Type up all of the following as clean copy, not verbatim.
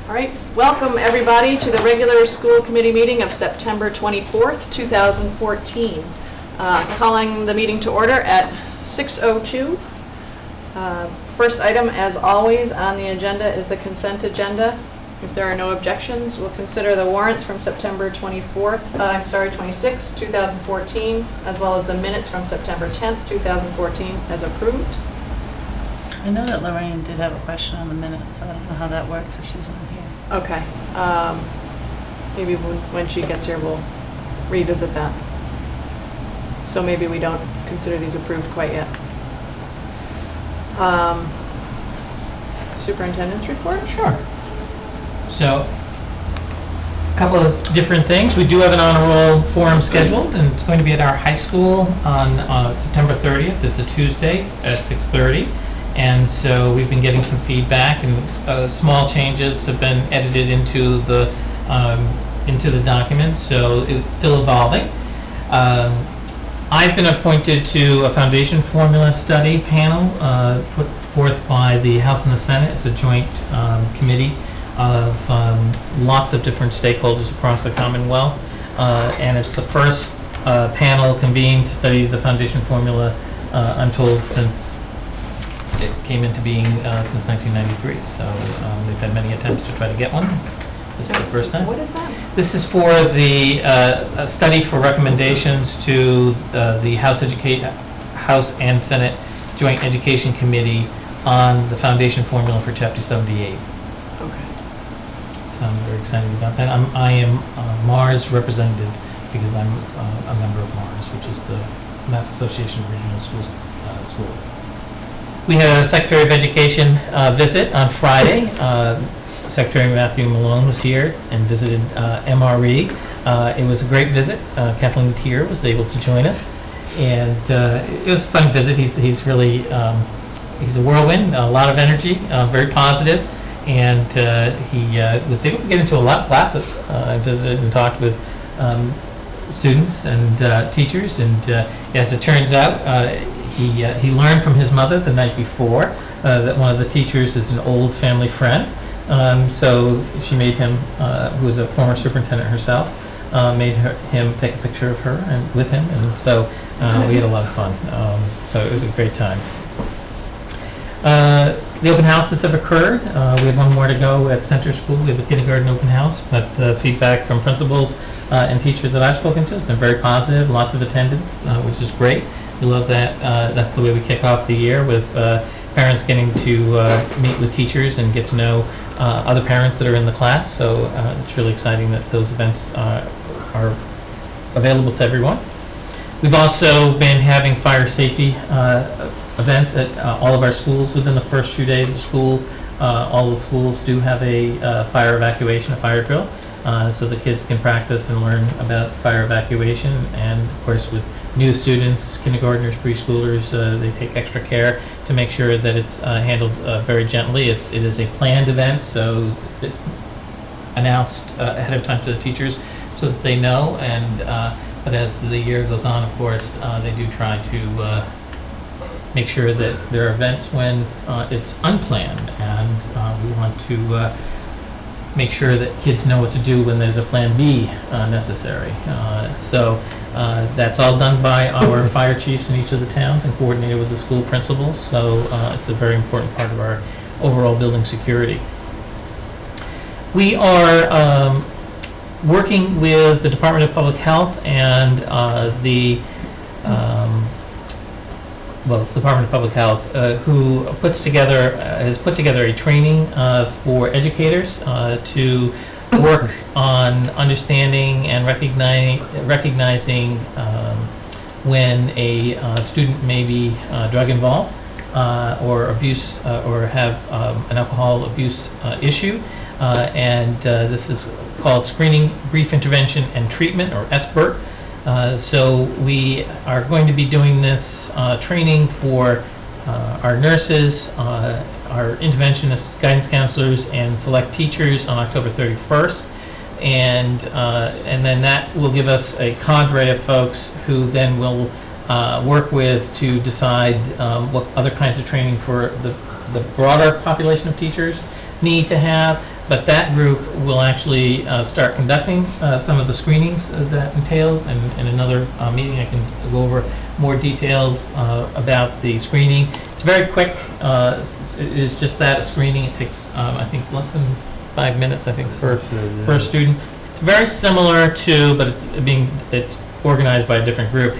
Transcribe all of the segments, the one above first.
All right, welcome everybody to the regular school committee meeting of September 24th, 2014. Calling the meeting to order at 6:02. First item, as always, on the agenda is the consent agenda. If there are no objections, we'll consider the warrants from September 26th, 2014, as well as the minutes from September 10th, 2014 as approved. I know that Lorraine did have a question on the minutes, so I don't know how that works if she's not here. Okay. Maybe when she gets here, we'll revisit that. So maybe we don't consider these approved quite yet. Superintendent's report? Sure. So, a couple of different things. We do have an honor roll forum scheduled, and it's going to be at our high school on September 30th. It's a Tuesday at 6:30. And so we've been getting some feedback, and small changes have been edited into the document, so it's still evolving. I've been appointed to a foundation formula study panel put forth by the House and the Senate. It's a joint committee of lots of different stakeholders across the Commonwealth, and it's the first panel convened to study the foundation formula, I'm told, since it came into being since 1993. So they've had many attempts to try to get one. This is the first time. What is that? This is for the study for recommendations to the House and Senate Joint Education Committee on the foundation formula for Chapter 78. Okay. So I'm very excited about that. I am Mars representative because I'm a member of Mars, which is the Mass Association of Regional Schools. We had a Secretary of Education visit on Friday. Secretary Matthew Malone was here and visited MRE. It was a great visit. Kathleen Tier was able to join us, and it was a fun visit. He's really he's a whirlwind, a lot of energy, very positive, and he was able to get into a lot of classes. I visited and talked with students and teachers, and as it turns out, he learned from his mother the night before that one of the teachers is an old family friend. So she made him, who was a former superintendent herself, made him take a picture of her and with him, and so we had a lot of fun. So it was a great time. The open houses have occurred. We have one more to go at Center School. We have a kindergarten open house, but the feedback from principals and teachers that I've spoken to has been very positive. Lots of attendance, which is great. We love that. That's the way we kick off the year, with parents getting to meet with teachers and get to know other parents that are in the class. So it's really exciting that those events are available to everyone. We've also been having fire safety events at all of our schools within the first few days of school. All the schools do have a fire evacuation, a fire drill, so the kids can practice and learn about fire evacuation. And of course, with new students, kindergartners, preschoolers, they take extra care to make sure that it's handled very gently. It is a planned event, so it's announced ahead of time to the teachers so that they know. And but as the year goes on, of course, they do try to make sure that there are events when it's unplanned, and we want to make sure that kids know what to do when there's a plan B necessary. So that's all done by our fire chiefs in each of the towns and coordinated with the school principals. So it's a very important part of our overall building security. We are working with the Department of Public Health and it's the Department of Public Health who has put together a training for educators to work on understanding and recognizing when a student may be drug involved or abuse or have an alcohol abuse issue, and this is called Screening, Brief Intervention, and Treatment, or SBIRT. So we are going to be doing this training for our nurses, our interventionists, guidance counselors, and select teachers on October 31st. And then that will give us a cadre of folks who then will work with to decide what other kinds of training for the broader population of teachers need to have, But that group will actually start conducting some of the screenings that entails, and in another meeting I can go over more details about the screening. It's very quick. It is just that, a screening. It takes, I think, less than 5 minutes, I think, per student. It's very similar to, but it's organized by a different group.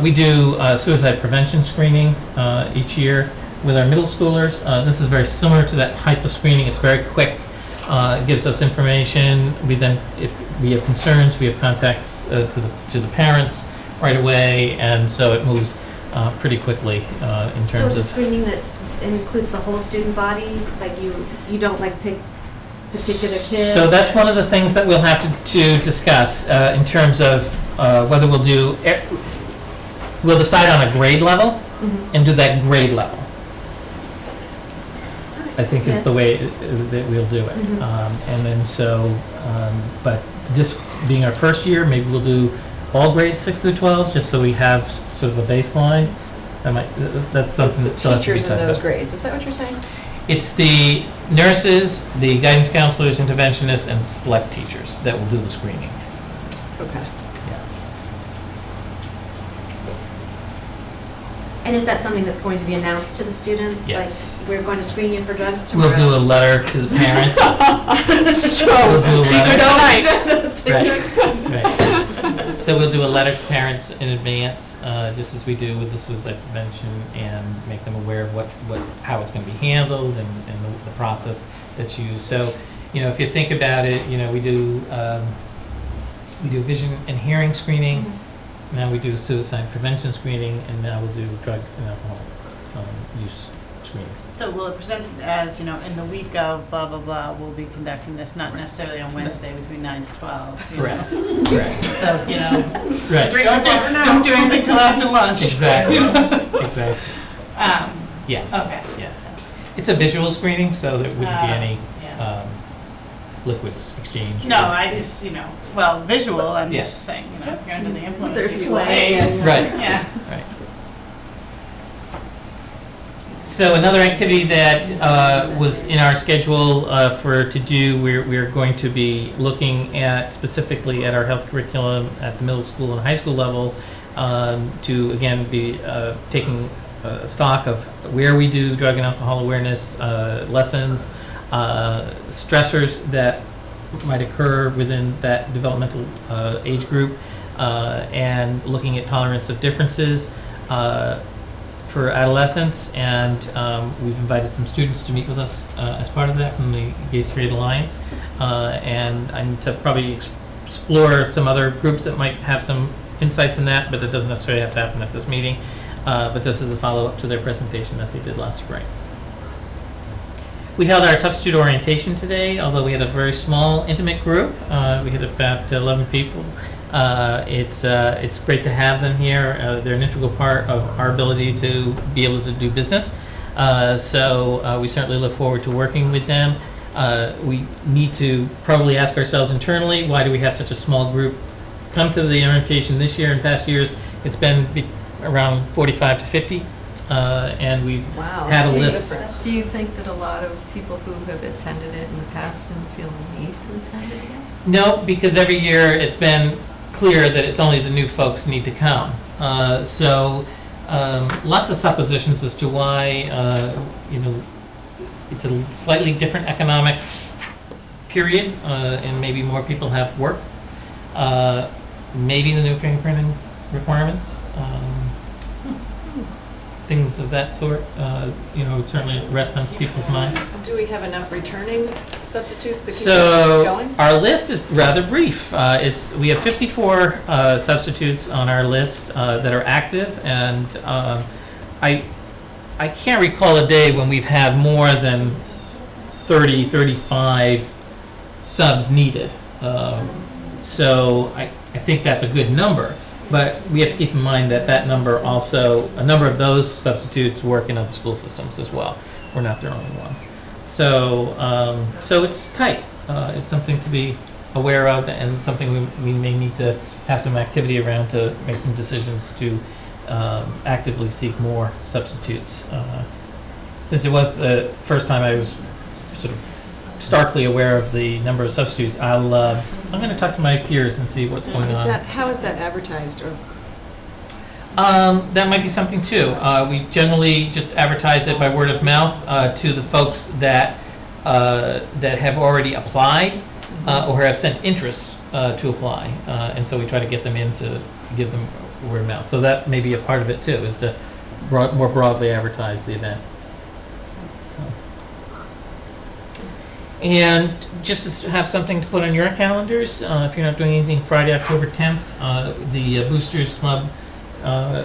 We do suicide prevention screening each year with our middle schoolers. This is very similar to that type of screening. It's very quick. It gives us information. We then, if we have concerns, we have contacts to the parents right away, and so it moves pretty quickly in terms So it's a of. screening that includes the whole student body? Like you don't like pick particular kids? So that's one of the things that we'll have to discuss in terms of whether we'll decide on a grade level and do that grade level. I think is the way that we'll do it. And then but this being our first year, maybe we'll do all grades 6 through 12, just so we have sort of a baseline. That's something that still has to be Teachers in talked those about. grades, is that what you're saying? It's the nurses, the guidance counselors, interventionists, and select teachers that will do the screening. Okay. And is that something that's going to be announced to the students? Yes. Like, we're going to screen you for drugs tomorrow? We'll do a letter to the parents. So, We'll do a letter. tonight. Right. So we'll do a letter to parents in advance, just as we do with the suicide prevention, and make them aware of how it's going to be handled and the process that's used. So, if you think about it, we do vision and hearing screening. Now we do suicide prevention screening, and now we'll do drug and alcohol use screening. So will it present as, in the week of blah, blah, blah, we'll be conducting this, not necessarily on Wednesday between 9 to 12? Correct. Correct. So, Right. don't do anything till after lunch. Exactly. Exactly. Yeah. Okay. Yeah. It's a visual screening, so there wouldn't be any Yeah. liquids exchanged. No, I just, visual, I'm Yes. just saying, if you're under the influence. There's people sway say- and- Right. Yeah. Right. So another activity that was in our schedule to do, we're going to be looking at specifically at our health curriculum at the middle school and high school level to again be taking stock of where we do drug and alcohol awareness lessons, stressors that might occur within that developmental age group, and looking at tolerance of differences for adolescents, and we've invited some students to meet with us as part of that from the Gays Create Alliance, and I need to probably explore some other groups that might have some insights in that, but it doesn't necessarily have to happen at this meeting, but just as a follow-up to their presentation that they did last spring. We held our substitute orientation today, although we had a very small, intimate group. We had about 11 people. It's great to have them here. They're an integral part of our ability to be able to do business. So we certainly look forward to working with them. We need to probably ask ourselves internally, why do we have such a small group come to the orientation this year? In past years, it's been around 45 to 50. And we've Wow. had a that's list. difference. Do you think that a lot of people who have attended it in the past didn't feel the need to attend it again? No, because every year it's been clear that it's only the new folks need to come. So lots of suppositions as to why, it's a slightly different economic period, and maybe more people have work. Maybe the new fingerprinting requirements. Things of that sort, certainly rest on people's mind. Do we have enough returning substitutes to keep us So going? our list is rather brief. We have 54 substitutes on our list that are active, and I can't recall a day when we've had more than 30, 35 subs needed. So I think that's a good number. But we have to keep in mind that number also, a number of those substitutes work in other school systems as well. We're not their only ones. So it's tight. It's something to be aware of, and something we may need to have some activity around to make some decisions to actively seek more substitutes. Since it was the first time I was sort of starkly aware of the number of substitutes. I'm going to talk to my peers and see what's going on. How is that advertised? Or That might be something too. We generally just advertise it by word of mouth to the folks that have already applied or have sent interest to apply, and so we try to get them in to give them word of mouth. So that may be a part of it too, is to more broadly advertise the event. And just to have something to put on your calendars, if you're not doing anything Friday, October 10th, the Boosters Club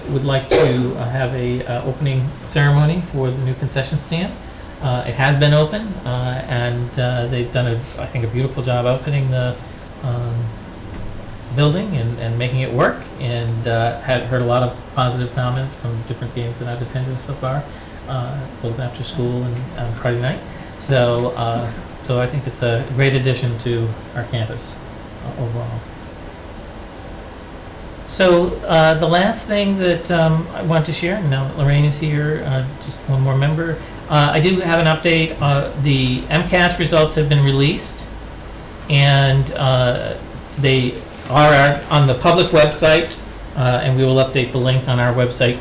would like to have a opening ceremony for the new concession stand. It has been open, and they've done, I think, a beautiful job outfitting the building and making it work, and had heard a lot of positive comments from different games that I've attended so far, both after school and on Friday night. So I think it's a great addition to our campus overall. So the last thing that I want to share, and now Lorraine is here, just one more member. I do have an update. The MCAS results have been released, and they are on the public website, and we will update the link on our website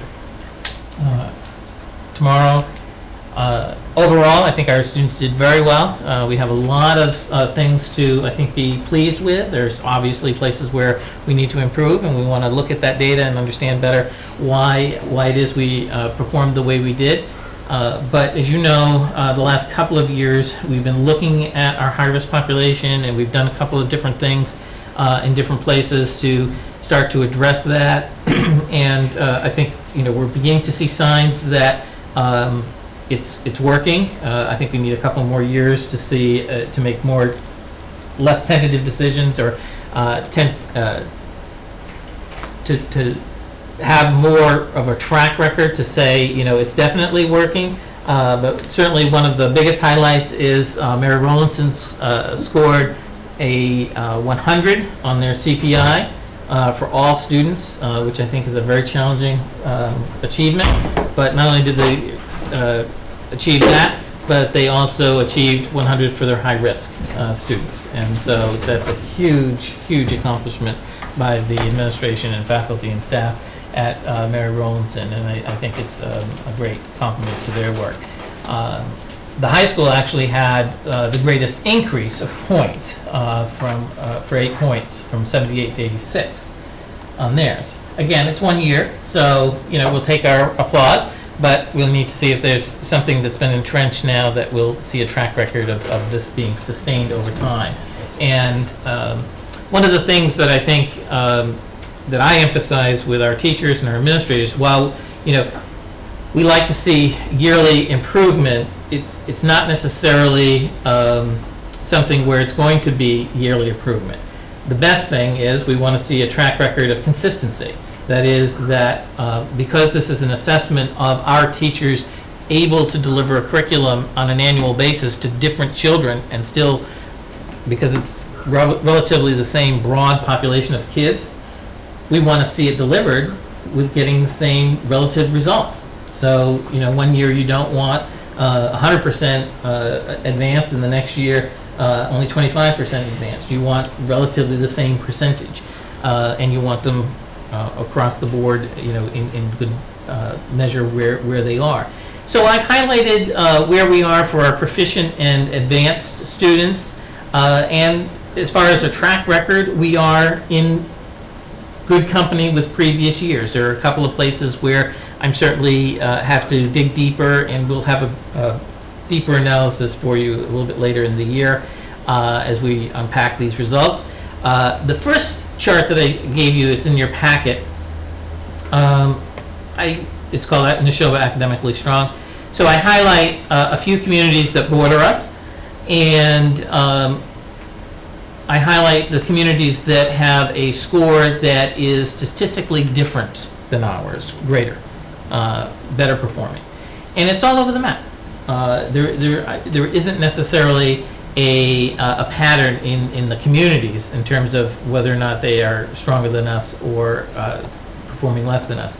tomorrow. Overall, I think our students did very well. We have a lot of things to, I think, be pleased with. There's obviously places where we need to improve, and we want to look at that data and understand better why it is we performed the way we did. But as you know, the last couple of years, we've been looking at our high-risk population, and we've done a couple of different things in different places to start to address that. And I think we're beginning to see signs that it's working. I think we need a couple more years to see to make less tentative decisions, or to have more of a track record to say it's definitely working. But certainly one of the biggest highlights is Mary Rowlandson scored a 100 on their CPI for all students, which I think is a very challenging achievement. But not only did they achieve that, but they also achieved 100 for their high-risk students. And so that's a huge, huge accomplishment by the administration and faculty and staff at Mary Rowlandson, and I think it's a great compliment to their work. The high school actually had the greatest increase of points for 8 points, from 78 to 86 on theirs. Again, it's 1 year, so we'll take our applause, but we'll need to see if there's something that's been entrenched now that we'll see a track record of this being sustained over time. And one of the things that I think that I emphasize with our teachers and our administrators, while we like to see yearly improvement, it's not necessarily something where it's going to be yearly improvement. The best thing is we want to see a track record of consistency. That is that because this is an assessment of our teachers able to deliver a curriculum on an annual basis to different children, and still, because it's relatively the same broad population of kids, we want to see it delivered with getting the same relative results. So 1 year you don't want 100% advance, and the next year only 25% advance. You want relatively the same percentage, and you want them across the board, in good measure where they are. So I've highlighted where we are for our proficient and advanced students, and as far as a track record, we are in good company with previous years. There are a couple of places where I'm certainly have to dig deeper, and we'll have a deeper analysis for you a little bit later in the year as we unpack these results. The first chart that I gave you, it's in your packet. It's called Neshoba Academically Strong. So I highlight a few communities that border us, and I highlight the communities that have a score that is statistically different than ours, greater, better performing. And it's all over the map. There isn't necessarily a pattern in the communities in terms of whether or not they are stronger than us or performing less than us.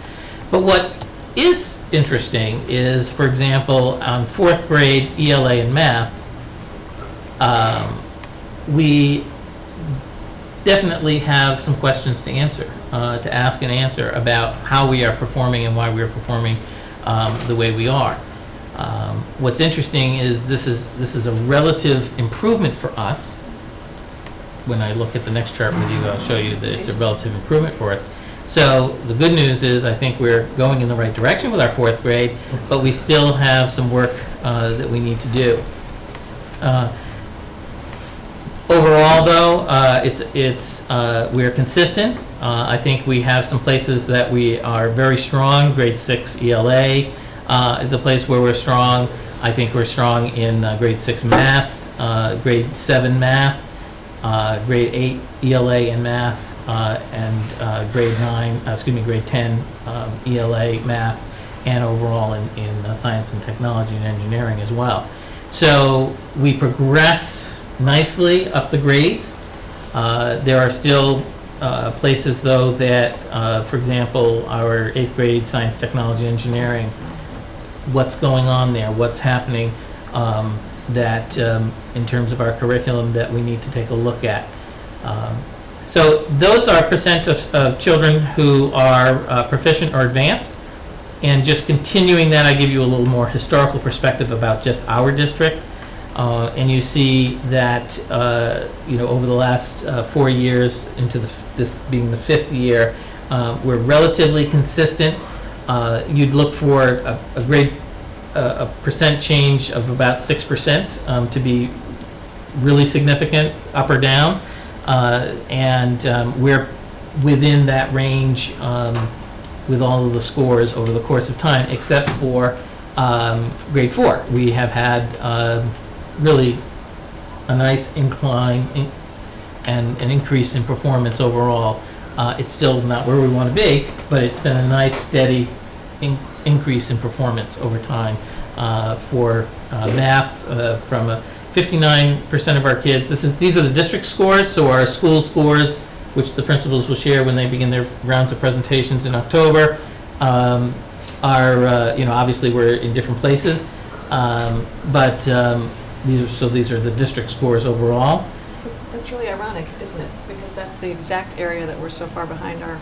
But what is interesting is, for example, on 4th grade ELA and math, We definitely have some questions to answer, to ask and answer about how we are performing and why we are performing the way we are. What's interesting is this is a relative improvement for us. When I look at the next chart with you, I'll show you that it's a relative improvement for us. So the good news is I think we're going in the right direction with our 4th grade, but we still have some work that we need to do. Overall, though, we're consistent. I think we have some places that we are very strong. Grade 6 ELA is a place where we're strong. I think we're strong in grade 6 math, grade 7 math, grade 8 ELA in math, and grade 10 ELA math, and overall in science and technology and engineering as well. So we progress nicely up the grades. There are still places, though, that, for example, our 8th grade science, technology, engineering, what's going on there, what's happening that in terms of our curriculum that we need to take a look at. So those are percent of children who are proficient or advanced. And just continuing that, I give you a little more historical perspective about just our district. And you see that over the last 4 years into this being the 5th year, we're relatively consistent. You'd look for a percent change of about 6% to be really significant, up or down, and we're within that range with all of the scores over the course of time, except for grade 4. We have had really a nice incline and an increase in performance overall. It's still not where we want to be, but it's been a nice steady increase in performance over time for math from 59% of our kids. These are the district scores, so our school scores, which the principals will share when they begin their rounds of presentations in October, are obviously we're in different places, but these are the district scores overall. That's really ironic, isn't it? Because that's the exact area that we're so far behind our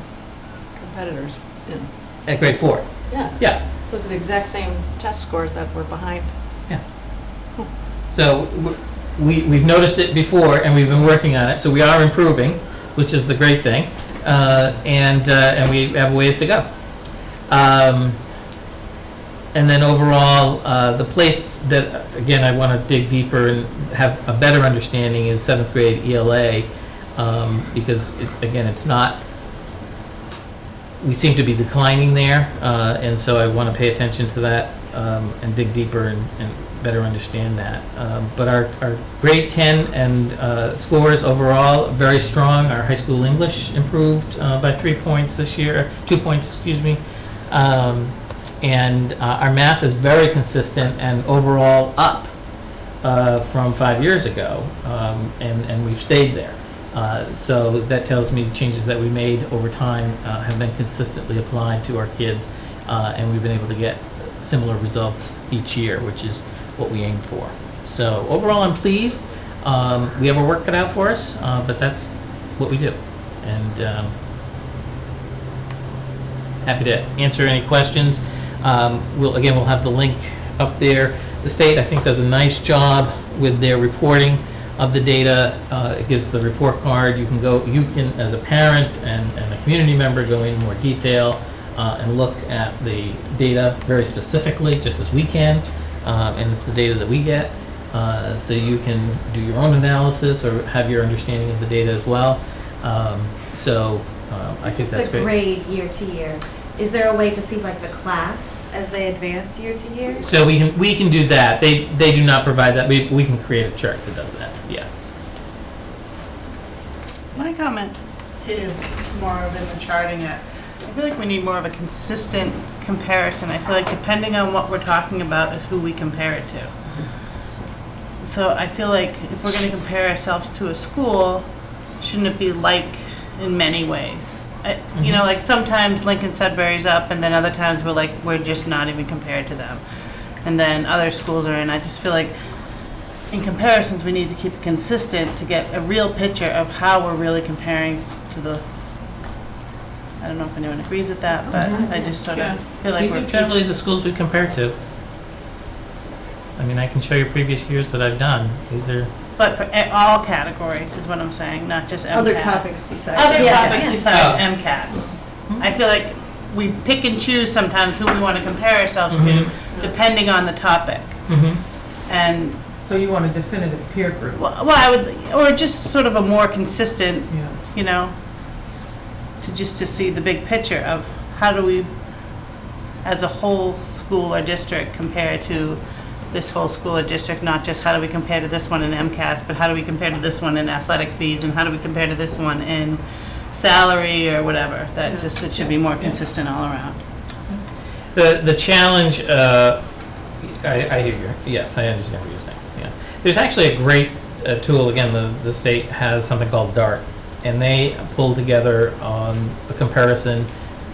competitors in. At grade 4. Yeah. Yeah. Those are the exact same test scores that we're behind. Yeah. So we've noticed it before, and we've been working on it. So we are improving, which is the great thing, and we have ways to go. And then overall, the place that, again, I want to dig deeper and have a better understanding is 7th grade ELA, because, it's not, we seem to be declining there, and so I want to pay attention to that and dig deeper and better understand that. But our grade 10 and scores overall, very strong. Our high school English improved by 3 points this year, 2 points, excuse me. And our math is very consistent and overall up from 5 years ago, and we've stayed there. So that tells me the changes that we made over time have been consistently applied to our kids, and we've been able to get similar results each year, which is what we aim for. So overall, I'm pleased. We have our work cut out for us, but that's what we do. And happy to answer any questions. We'll have the link up there. The state, I think, does a nice job with their reporting of the data. It gives the report card. You can, as a parent and a community member, go in more detail and look at the data very specifically, just as we can. And it's the data that we get. So you can do your own analysis or have your understanding of the data as well. I think that's great. The grade year to year. Is there a way to see like the class as they advance year to year? So we can do that. They do not provide that. We can create a chart that does that. Yeah. My comment is more of in the charting it. I feel like we need more of a consistent comparison. I feel like depending on what we're talking about is who we compare it to. So I feel like if we're going to compare ourselves to a school, shouldn't it be like in many ways? Like sometimes Lincoln Sudbury's up, and then other times we're just not even compared to them. And then other schools are in. I just feel like in comparisons, we need to keep it consistent to get a real picture of how we're really comparing to the, I don't know if anyone agrees with that, but I just sort of feel like These we're are generally the schools we compare to. I mean, I can show you previous years that I've done. These are, But for all categories is what I'm saying, not just MCAS. Other topics besides. Other Yeah. topics Oh. besides MCAS. I feel like we pick and choose sometimes who we want to compare ourselves to, depending on the topic. And, So you want a definitive peer group? well, I would, or just sort of a more consistent, Yeah. you know, to see the big picture of how do we, as a whole school or district, compare to this whole school or district, not just how do we compare to this one in MCAS, but how do we compare to this one in athletic fees, and how do we compare to this one in salary or whatever, that just, it should be more consistent all around. the challenge, I hear you. Yes, I understand what you're saying. Yeah. There's actually a great tool, again, the state has something called DART, and they pull together a comparison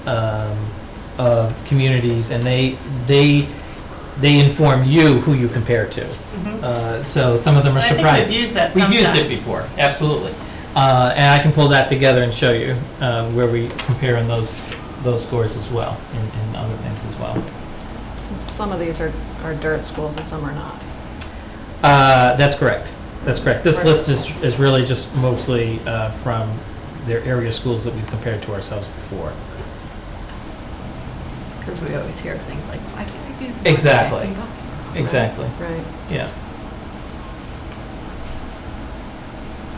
of communities, and they inform you who you compare to. So some of them are I think surprises. we've used that We've used it sometime. before, absolutely. And I can pull that together and show you where we compare in those scores as well, and other things as well. And some of these are dirt schools and some are not. That's correct. That's correct. This list is really just mostly from their area schools that we've compared to ourselves before. Because we always hear things like, why can't we do? Exactly. Exactly. Right. Yeah.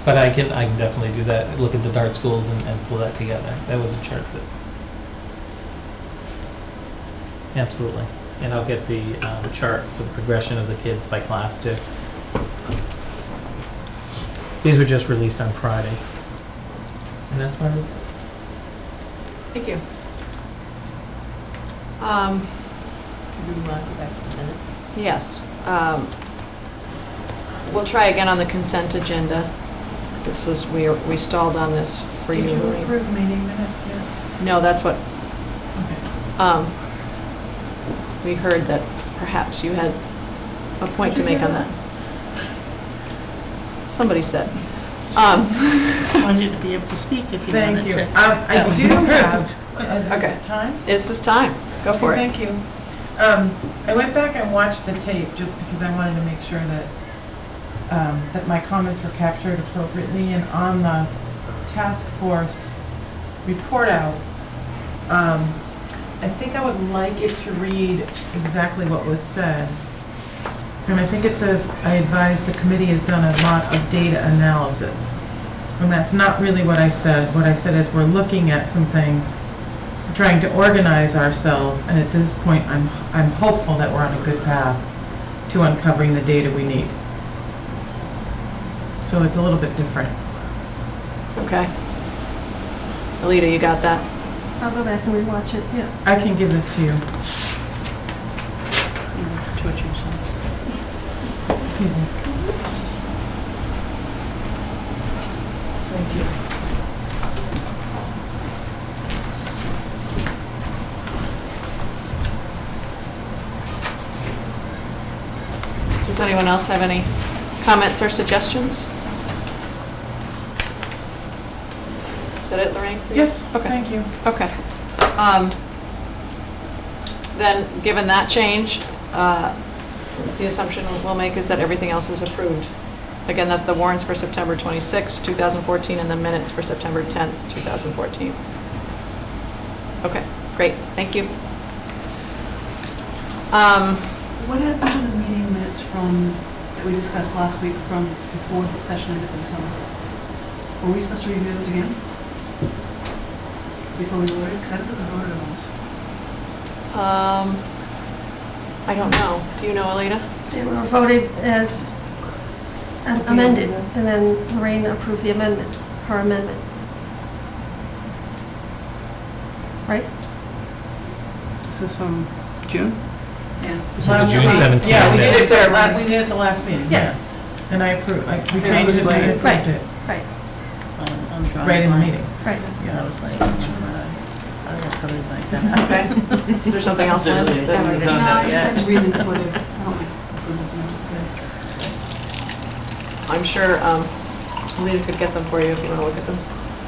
But I can definitely do that. Look at the DART schools and pull that together. That was a chart that. Absolutely. And I'll get the chart for the progression of the kids by class too. These were just released on Friday. And that's why. Thank you. Do we want to go back to the minutes? Yes. We'll try again on the consent agenda. This was, we stalled on this for you. Did you Lorraine. approve meeting minutes yet? No, that's what, Okay. we heard that perhaps you had a point to Did you make on hear that. Somebody said. I wanted you to be able to speak if you wanted Thank you. to. I do have, is Okay. it time? This is time. Go for it. Thank you. I went back and watched the tape just because I wanted to make sure that, that my comments were captured appropriately, and on the task force report out, I think I would like it to read exactly what was said. And I think it says, I advise the committee has done a lot of data analysis. And that's not really what I said. What I said is we're looking at some things, trying to organize ourselves, and at this point, I'm hopeful that we're on a good path to uncovering the data we need. So it's a little bit different. Okay. Alita, you got that? I'll go back and rewatch it, yeah. I can give this to you. Excuse me. Thank you. Does anyone else have any comments or suggestions? Is that it, Lorraine? for you? Yes, Okay. thank you. Okay. Then, given that change, the assumption we'll make is that everything else is approved. Again, that's the warrants for September 26, 2014, and the minutes for September 10th, 2014. Okay, great, thank you. What happened to the meeting minutes from, that we discussed last week from before the session ended in the summer? Were we supposed to review those again? Before we voted? Because I don't think we voted on those. I don't know. Do you know, Alita? They were voted as amended, and then Lorraine approved the amendment, her amendment. Right? This is from June? Yeah. So the June 17th. Yeah, we did minutes. it we did it at the last meeting. Yes. Yeah. And I approved, we Yeah, it changed was it, and I late. approved Right. it, Right, I'm drawing right in the blank. meeting. right. Yeah, that was late. I got totally blanked that. Okay. Is there something else, Lynn? No, I just had to read them before they, I don't like approve this amendment. I'm sure Alita could get them for you if you want to look at them.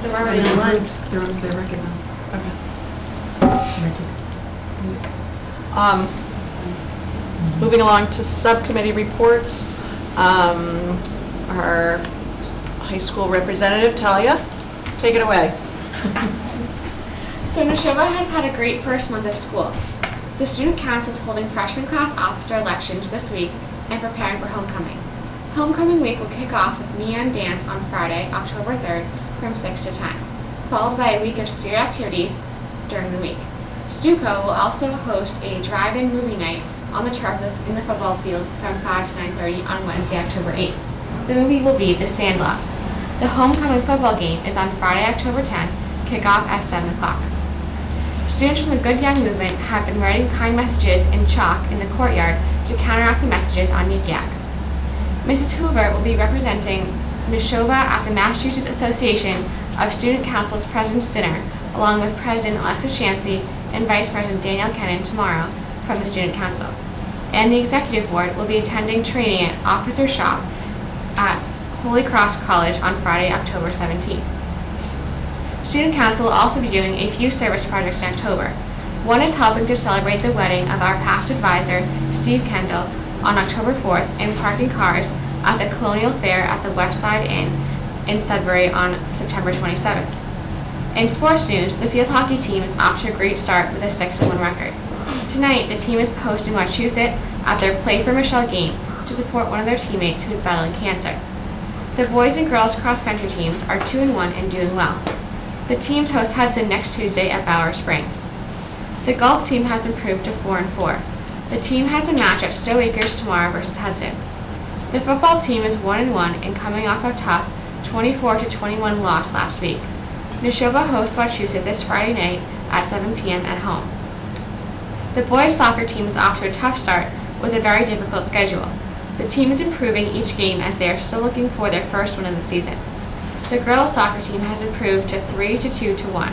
They're already online. They're on their record now. Moving along to subcommittee reports, our high school representative, Talia, take it away. So Neshoba has had a great first month of school. The student council is holding freshman class officer elections this week and preparing for homecoming. Homecoming week will kick off with neon dance on Friday, October 3rd from 6 to 10, followed by a week of spirit activities during the week. Stuco will also host a drive-in movie night on the turf in the football field from 5 to 9:30 on Wednesday, October 8th. The movie will be The Sandlot. The homecoming football game is on Friday, October 10th, kickoff at 7 o'clock. Students from the Good Young movement have been writing kind messages in chalk in the courtyard to counteract the messages on Yik Yak. Mrs. Hoover will be representing Neshoba at the Massachusetts Association of Student Council's President's Dinner, along with President Alexis Shamsi and Vice President Danielle Kennan tomorrow from the Student Council. And the Executive Board will be attending training at Officer Shop at Holy Cross College on Friday, October 17th. Student Council will also be doing a few service projects in October. One is helping to celebrate the wedding of our past advisor, Steve Kendall, on October 4th and parking cars at the Colonial Fair at the West Side Inn in Sudbury on September 27th. In sports news, the field hockey team is off to a great start with a 6-1 record. Tonight, the team is hosting Wachusett at their Play for Michelle game to support one of their teammates who is battling cancer. The boys and girls cross-country teams are 2-1 and doing well. The teams host Hudson next Tuesday at Bower Springs. The golf team has improved to 4-4. The team has a match at Stowe Acres tomorrow versus Hudson. The football team is 1-1 and coming off a tough 24-21 loss last week. Neshoba hosts Wachusett this Friday night at 7 p.m. at home. The boys soccer team is off to a tough start with a very difficult schedule. The team is improving each game as they are still looking for their first win of the season. The girls soccer team has improved to 3-2-1.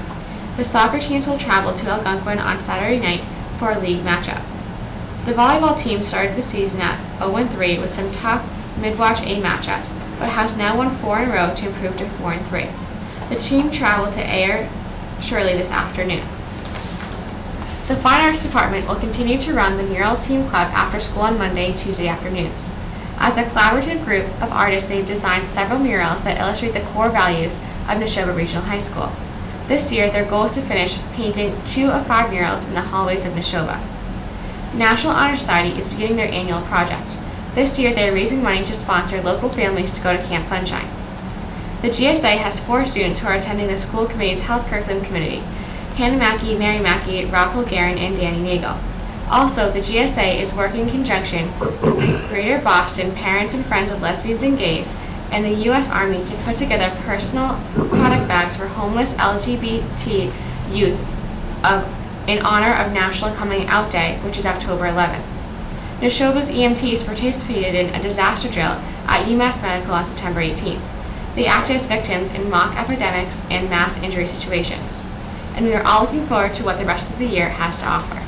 The soccer teams will travel to Algonquin on Saturday night for a league matchup. The volleyball team started the season at 0-3 with some tough mid-watch A matchups, but has now won 4 in a row to improve to 4-3. The team traveled to Ayer Shirley this afternoon. The Fine Arts Department will continue to run the Mural Team Club after school on Monday and Tuesday afternoons. As a collaborative group of artists, they've designed several murals that illustrate the core values of Neshoba Regional High School. This year, their goal is to finish painting 2 of 5 murals in the hallways of Neshoba. National Honor Society is beginning their annual project. This year, they are raising money to sponsor local families to go to Camp Sunshine. The GSA has 4 students who are attending the school committee's health curriculum committee: Hannah Mackey, Mary Mackey, Rockville Guerin, and Danny Nagel. Also, the GSA is working in conjunction with Greater Boston Parents and Friends of Lesbians and Gays and the U.S. Army to put together personal product bags for homeless LGBT youth in honor of National Coming Out Day, which is October 11th. Neshoba's EMTs participated in a disaster drill at UMass Medical on September 18th. They acted as victims in mock epidemics and mass injury situations. And we are all looking forward to what the rest of the year has to offer.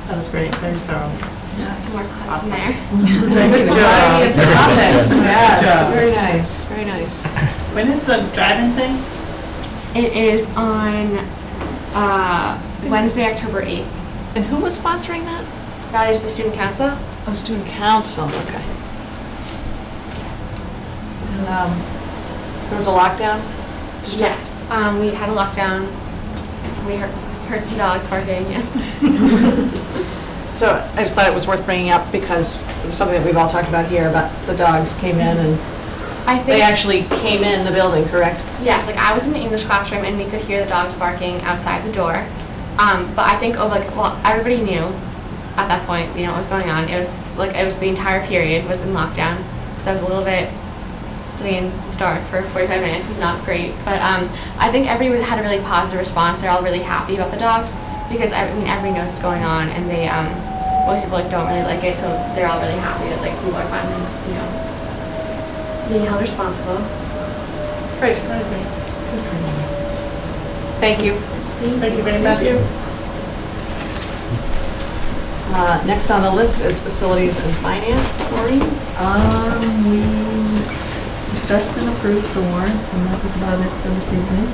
That was great, very thorough. Some more claps in there. Good job. Yes, Good job. very nice, very nice. When is the drive-in thing? It is on Wednesday, October 8th. And who was sponsoring that? That is the Student Council. Oh, Student Council, okay. And, there was a lockdown? Did you Yes, we had a lockdown. We heard some dogs barking. So I just thought it was worth bringing up because it was something that we've all talked about here about the dogs came in and I think they actually came in the building, correct? yes, like I was in the English classroom and we could hear the dogs barking outside the door. But I think everybody knew at that point, what was going on. It was the entire period was in lockdown. So I was a little bit sitting in the dark for 45 minutes was not great. But I think everybody had a really positive response. They're all really happy about the dogs because everybody knows what's going on, and they most people don't really like it, so they're all really happy that people are finally being held responsible. Great. Thank you. Thank you very much. Next on the list is facilities and finance. Maureen? We discussed and approved the warrants, and that was about it for this evening.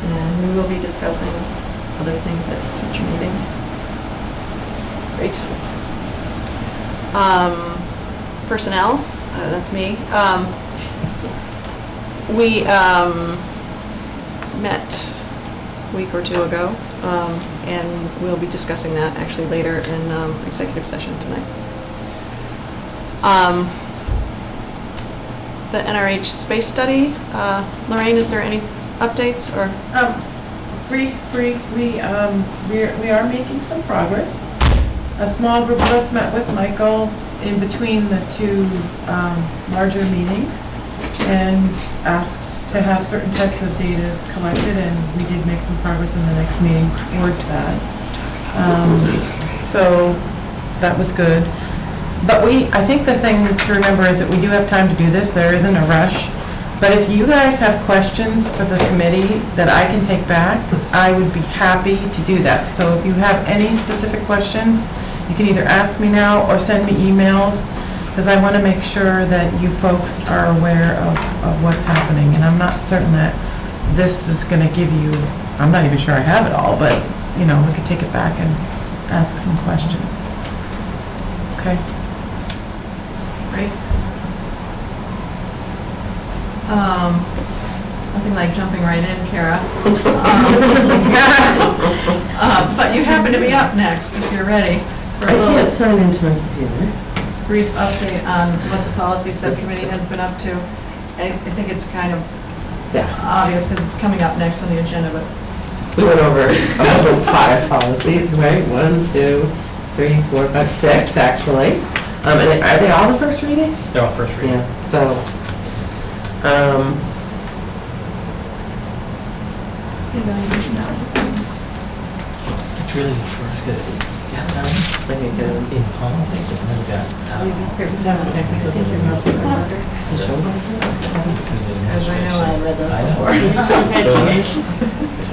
And we will be discussing other things at future meetings. Great. Personnel, that's me. We met a week or two ago, and we'll be discussing that actually later in executive session tonight. The NRH space study, Lorraine, is there any updates or? Brief, we are making some progress. A small group of us met with Michael in between the two larger meetings and asked to have certain types of data collected, and we did make some progress in the next meeting towards that. So that was good. But I think the thing to remember is that we do have time to do this. There isn't a rush. But if you guys have questions for the committee that I can take back, I would be happy to do that. So if you have any specific questions, you can either ask me now or send me emails, because I want to make sure that you folks are aware of what's happening. And I'm not certain that this is going to give you, I'm not even sure I have it all, but, you know, we could take it back and ask some questions. Okay? Right. Nothing like jumping right in, Kara. But you happen to be up next, if you're ready. For a little sign into my computer. brief update on what the policy subcommittee has been up to. I think it's kind of obvious because it's coming up next on the agenda, but We went over 5 policies, right? 1, 2, 3, 4, 5, 6, actually. And are they all the first reading? They're all first reading. Yeah, so, It's really the first good. there you go. In policies, it's never got out. because I know I read those before.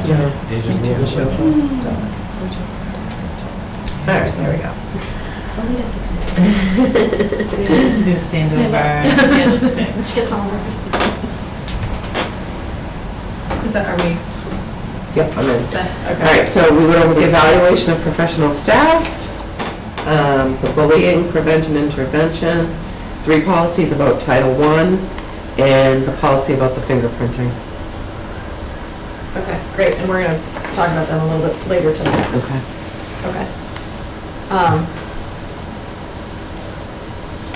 Yeah. Deja vu. All right, there we go. Do a stand over. Gets all nervous. Is that, are we Yep, I'm in. set? All Okay. right, so we went over the evaluation of professional staff, the bullying prevention intervention, 3 policies about Title I, and the policy about the fingerprinting. Okay, great, and we're gonna talk about that a little bit later tonight. Okay. Okay.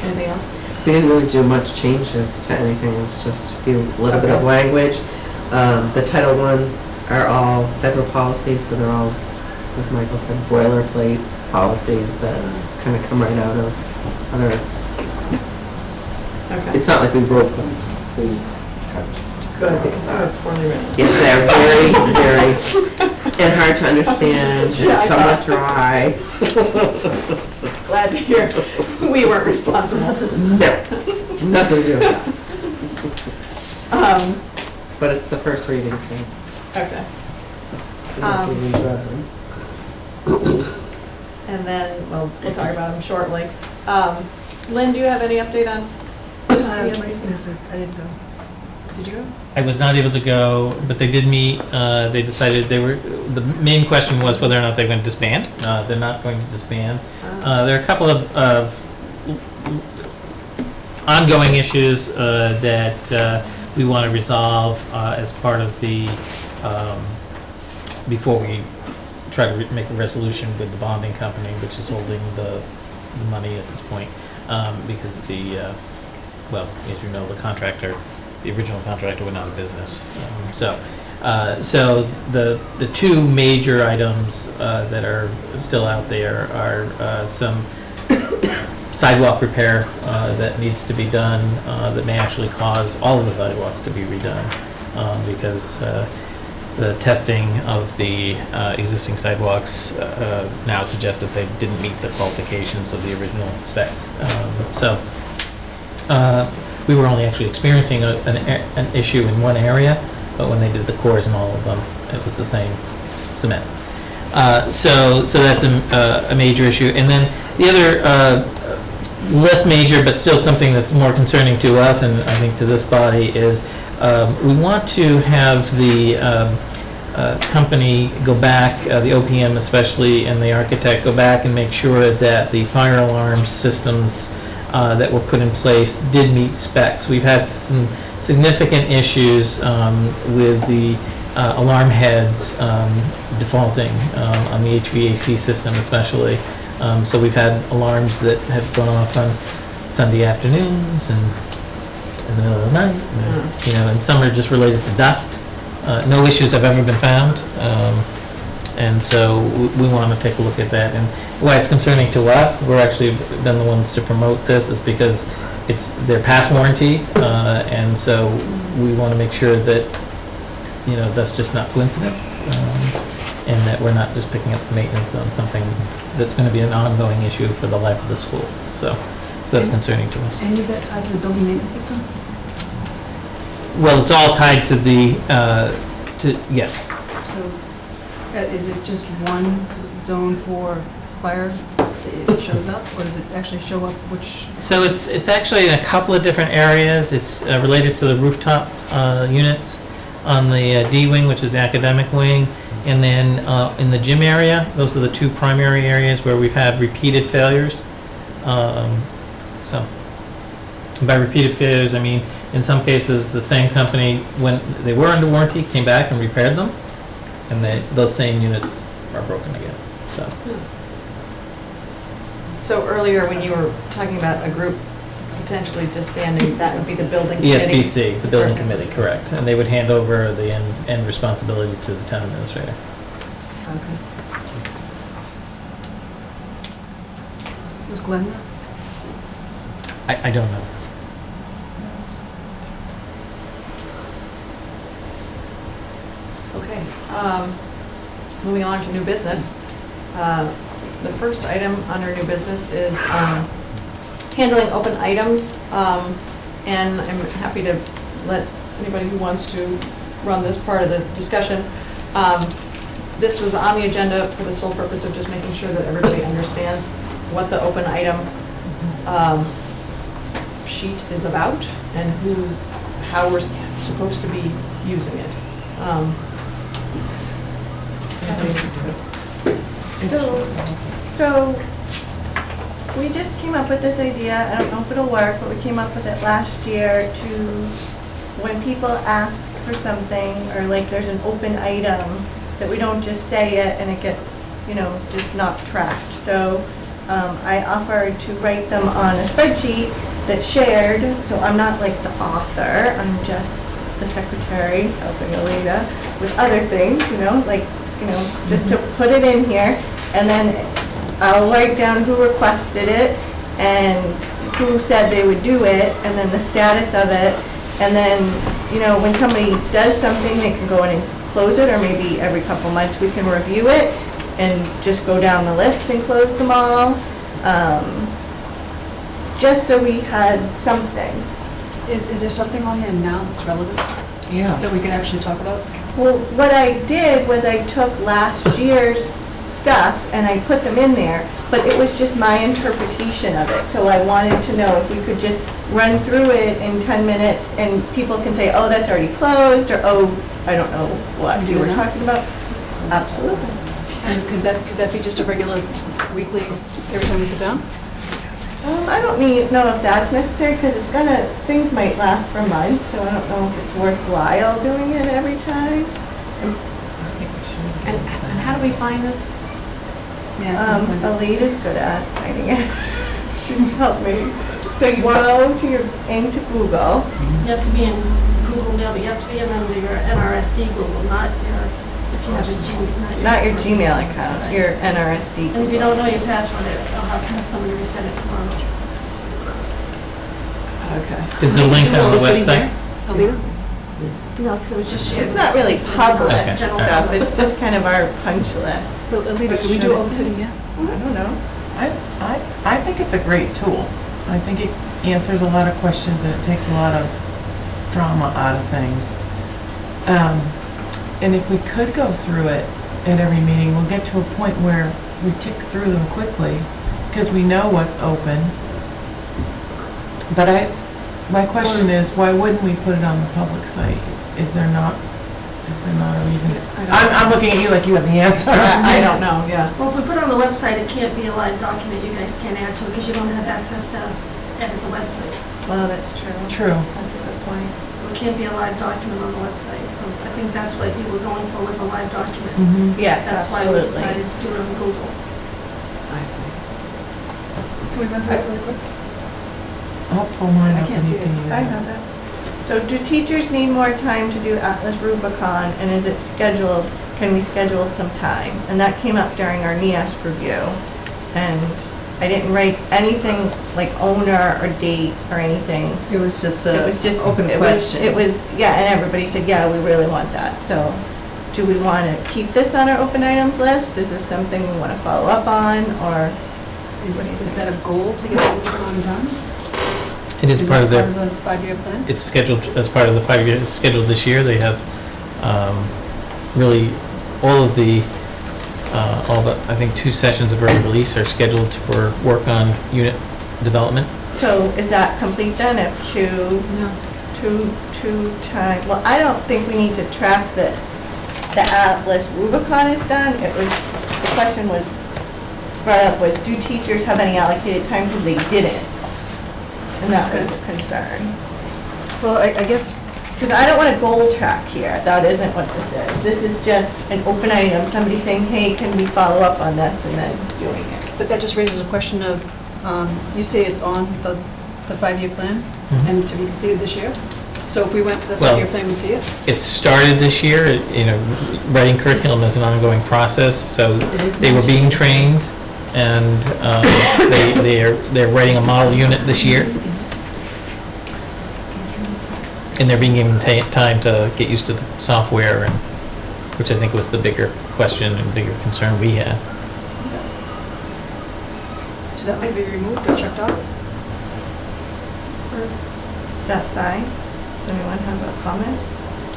Anything else? We didn't really do much changes to anything, it was just a little bit of language. The Title I are all federal policies, so they're all, as Michael said, boilerplate policies that kind of come right out of other, Okay, it's not like we wrote them. We kind of just good, because they're poorly written. Yes, they're very, and hard to understand, Yeah, I and somewhat dry. Glad to hear we weren't responsible. No, nothing to do with that. But it's the first reading, so. Okay, and then, well, we'll talk about them shortly. Lynn, do you have any update on? I didn't go. Did you go? I was not able to go, but they did meet. They decided the main question was whether or not they're going to disband. They're not going to disband. There are a couple of ongoing issues that we want to resolve as part of the, before we try to make a resolution with the bonding company, which is holding the money at this point, because well, as you know, the original contractor went out of business. So the 2 major items that are still out there are some sidewalk repair that needs to be done that may actually cause all of the sidewalks to be redone because the testing of the existing sidewalks now suggests that they didn't meet the qualifications of the original specs. We were only actually experiencing an issue in one area, but when they did the cores in all of them, it was the same cement. So that's a major issue. And then the other, less major, but still something that's more concerning to us, and I think to this body, is we want to have the company go back, the OPM especially, and the architect go back and make sure that the fire alarm systems that were put in place did meet specs. We've had some significant issues with the alarm heads defaulting on the HVAC system especially. So we've had alarms that have gone off on Sunday afternoons and in the middle of the night, and some are just related to dust. No issues have ever been found, and so we want to take a look at that. And why it's concerning to us, we're actually been the ones to promote this, is because they're past warranty, and so we want to make sure that that's just not coincidence, and that we're not just picking up the maintenance on something that's going to be an ongoing issue for the life of the school. So that's concerning to us. Any of that tied to the building maintenance system? Well, it's all tied to the, yes. So is it just one zone for fire that it shows up, or does it actually show up which? So it's actually in a couple of different areas. It's related to the rooftop units on the D wing, which is the academic wing, and then in the gym area. Those are the two primary areas where we've had repeated failures. So by repeated failures, I mean in some cases the same company, when they were under warranty, came back and repaired them, and those same units are broken again. So earlier, when you were talking about a group potentially disbanding, that would be the building committee? ESBC, the building committee, correct. And they would hand over the end responsibility to the town administrator. Okay. Was Glenn there? I don't know. Okay. Moving on to new business. The first item under new business is handling open items, and I'm happy to let anybody who wants to run this part of the discussion. This was on the agenda for the sole purpose of just making sure that everybody understands what the open item sheet is about and how we're supposed to be using it. So we just came up with this idea. I don't know if it'll work, but we came up with it last year to, when people ask for something, or like there's an open item, that we don't just say it and it gets, just not tracked. So I offered to write them on a spreadsheet that's shared. So I'm not like the author, I'm just the secretary helping Alita with other things, just to put it in here. And then I'll write down who requested it and who said they would do it, and then the status of it. And then, when somebody does something, they can go in and close it, or maybe every couple months we can review it and just go down the list and close them all. Just so we had something. Is there something on here now that's relevant? Yeah. That we can actually talk about? Well, what I did was I took last year's stuff and I put them in there, but it was just my interpretation of it. So I wanted to know if we could just run through it in 10 minutes and people can say, oh, that's already closed, or oh, I don't know what you were talking about. Absolutely. And could that be just a regular weekly, every time we sit down? I don't know if that's necessary, because things might last for months, so I don't know if it's worthwhile doing it every time. And how do we find this? Alita's good at finding it. She can help me. So you go into Google. You have to be in Google Mail, but you have to be in under your NRSD Google, not if you have a Gmail. Not your Gmail account, your NRSD. And if you don't know your password, I'll have to have somebody reset it tomorrow. Okay. Is the link on the website? Alita? No, because it was just shared. It's not really public Okay. stuff, it's just kind of our punch list. So Alita, can we do all the sitting here? I don't know. I think it's a great tool. I think it answers a lot of questions and it takes a lot of drama out of things. And if we could go through it at every meeting, we'll get to a point where we tick through them quickly, because we know what's open. But my question is, why wouldn't we put it on the public site? Is there not a reason? I'm looking at you like you have the answer. I don't know, yeah. Well, if we put it on the website, it can't be a live document you guys can't add to it because you don't have access to edit the website. Well, that's true. True. That's a good point. So it can't be a live document on the website. So I think that's what you were going for, was a live document. Mhm. Yes, That's why we absolutely. decided to do it on Google. I see. Can we run through it really quick? I'll pull mine I up can't and you see can it. use I it. have it. So do teachers need more time to do Atlas Rubicon, and is it scheduled, can we schedule some time? And that came up during our NEASC review, and I didn't write anything like owner or date or anything. It was just It was just, open it question. was, yeah, and everybody said, yeah, we really want that. So do we want to keep this on our open items list? Is this something we want to follow up on, or? Is that a goal to get the Rubicon done? It is part of that their, part of the 5-year plan? it's scheduled as part of the 5-year, it's scheduled this year. They have really all of the, all but I think 2 sessions of early release are scheduled for work on unit development. So is that complete then, if No. two time, well, I don't think we need to track the Atlas Rubicon is done. It was, the question was, brought up was, do teachers have any allocated time, because they didn't. And that was a concern. Well, I guess, Because I don't want a goal track here, that isn't what this is. This is just an open item, somebody saying, hey, can we follow up on this, and then doing it. but that just raises a question of, you say it's on the 5-year plan Mhm. and to be completed this year? So if we went to the Well, 5-year plan, we'd see it? It started this year, writing curriculum is an ongoing process, so they were being trained, and they're writing a model unit this year. And they're being given time to get used to the software, and which I think was the bigger question and bigger concern we had. So that might be removed or checked off? Is that fine? Does anyone have a comment?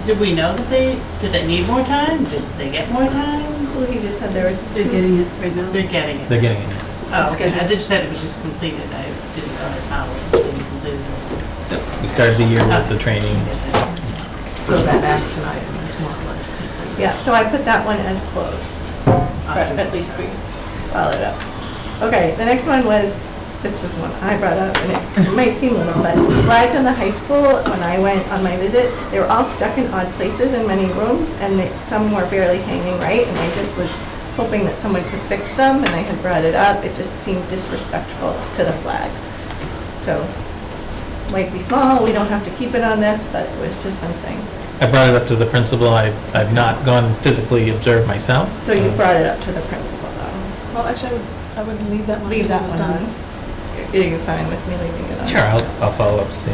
Did we know that did they need more time? Did they get more time? Well, he just said there was They're two. getting it right now. They're getting it. They're getting it. Oh, It's okay. I scheduled. just said it was just completed. I didn't notice how it was being completed. We started the year with the training. So that action item is more or less complete. Yeah, so I put that one as closed, but at least we followed up. Okay, the next one was, this was one I brought up, and it might seem little, but flags in the high school, when I went on my visit, they were all stuck in odd places in many rooms, and some were barely hanging right, and I just was hoping that someone could fix them, and I had brought it up. It just seemed disrespectful to the flag. So, might be small, we don't have to keep it on this, but it was just something. I brought it up to the principal. I've not gone physically observe myself. So you brought it up to the principal, though? Well, actually, I would leave that one Leave until that it was one done. on. Are you fine with me leaving it on? Sure, I'll follow up, see.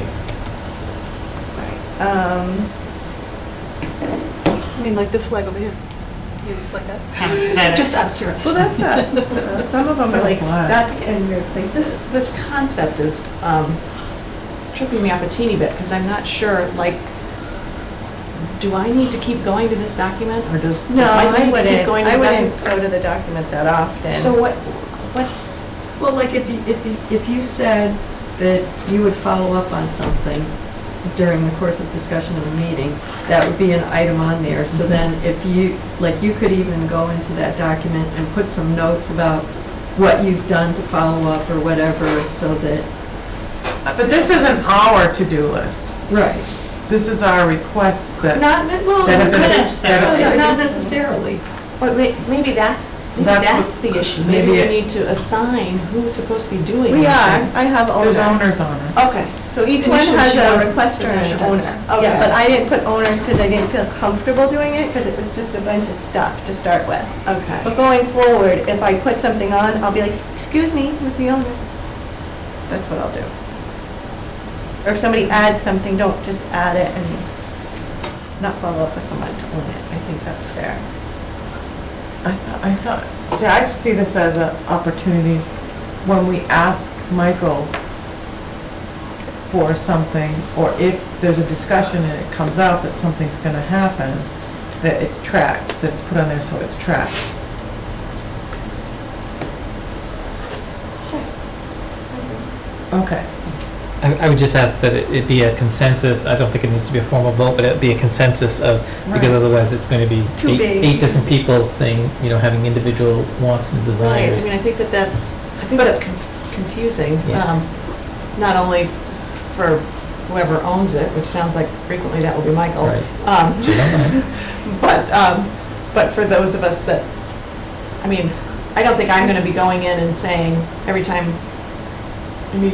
Alright, I mean, like this flag over here. You like that? Better. Just out of curiosity. well, that's, some of them are like Still stuck in weird places. This concept is tripping me up a teeny bit, because I'm not sure, like, do I need to keep going to this document, or does No, Mike I need to keep wouldn't, going to I the wouldn't document? go to the document that often. So what's, Well, like if you said that you would follow up on something during the course of discussion of the meeting, that would be an item on there. So then if you, like, you could even go into that document and put some notes about what you've done to follow up or whatever, so that. But this isn't our to-do list. Right. This is our requests that. Not, well, That have been- not necessarily. but maybe that's That's the issue. maybe Maybe we it- need to assign who's supposed to be doing We these are, things. I have There's owner. owners on it. Okay. So each And one usually has she a does- requester and she an does. owner. Okay. Yeah, but I didn't put owners because I didn't feel comfortable doing it, because it was just a bunch of stuff to start with. Okay. But going forward, if I put something on, I'll be like, excuse me, who's the owner? That's what I'll do. Or if somebody adds something, don't just add it and not follow up with someone to own it. I think that's fair. I thought, see, I see this as an opportunity when we ask Michael for something, or if there's a discussion and it comes out that something's gonna happen, that it's tracked, that it's put on there so it's tracked. Okay. I would just ask that it be a consensus. I don't think it needs to be a formal vote, but it be a consensus of, because Right. otherwise it's going to be Too big. eight different people saying, having individual wants and Right, desires. I mean, I think that's confusing, Yeah. not only for whoever owns it, which sounds like frequently that will be Michael. Right. um, So you don't know. But for those of us that, I mean, I don't think I'm gonna be going in and saying, every time you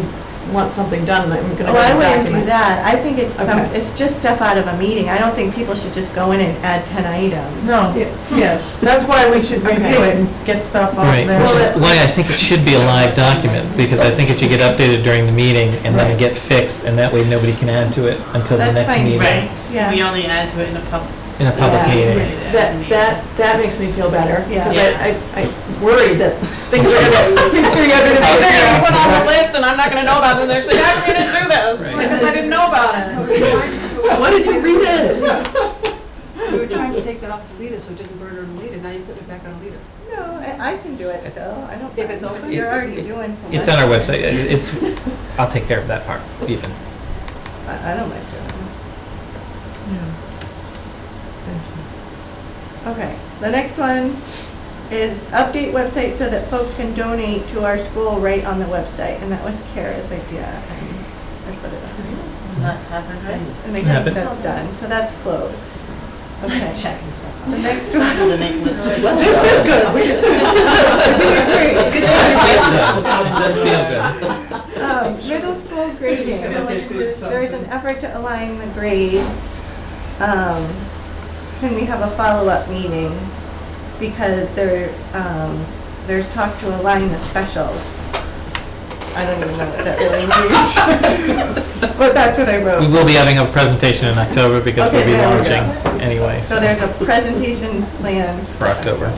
want something done, I'm gonna Oh, I write a wouldn't do document. that. I think it's Okay. it's just stuff out of a meeting. I don't think people should just go in and add 10 items. No, Yes. that's why we should review it and get stuff out Right, there. which is why I think it should be a live document, because I think it should get updated during the meeting and then it get fixed, and that way nobody can add to it until the That's next fine, meeting. Right. Yeah. We only add to it in a public. In a public Yeah. meeting. That makes me feel better, Yeah. because Yeah. I worried that things are gonna, they're gonna put on the list and I'm not gonna know about them, they're saying, how come you didn't do this? Right. Because I didn't know about it. Why did you read it? We were trying to take that off the leader, so it didn't burn on the leader, now you put it back on the leader. No, I can do it still. I don't. If it's open? You're already doing so much. It's on our website. I'll take care of that part even. I don't mind doing it. Okay, the next one is update website so that folks can donate to our school right on the website, and that was Kara's idea, and I put it on. That's happened, right? And I Happened. think that's done, so that's closed. Okay, Checking stuff the next out. one. The name list. This is good. We should- It does feel good. Middle school grading. There is an effort to align the grades. Can we have a follow-up meeting? Because there's talk to align the specials. I don't even know what that really means. But that's what I We wrote. will be having a presentation in October because we'll Okay, be there we launching go. anyway. So there's a presentation planned. For October.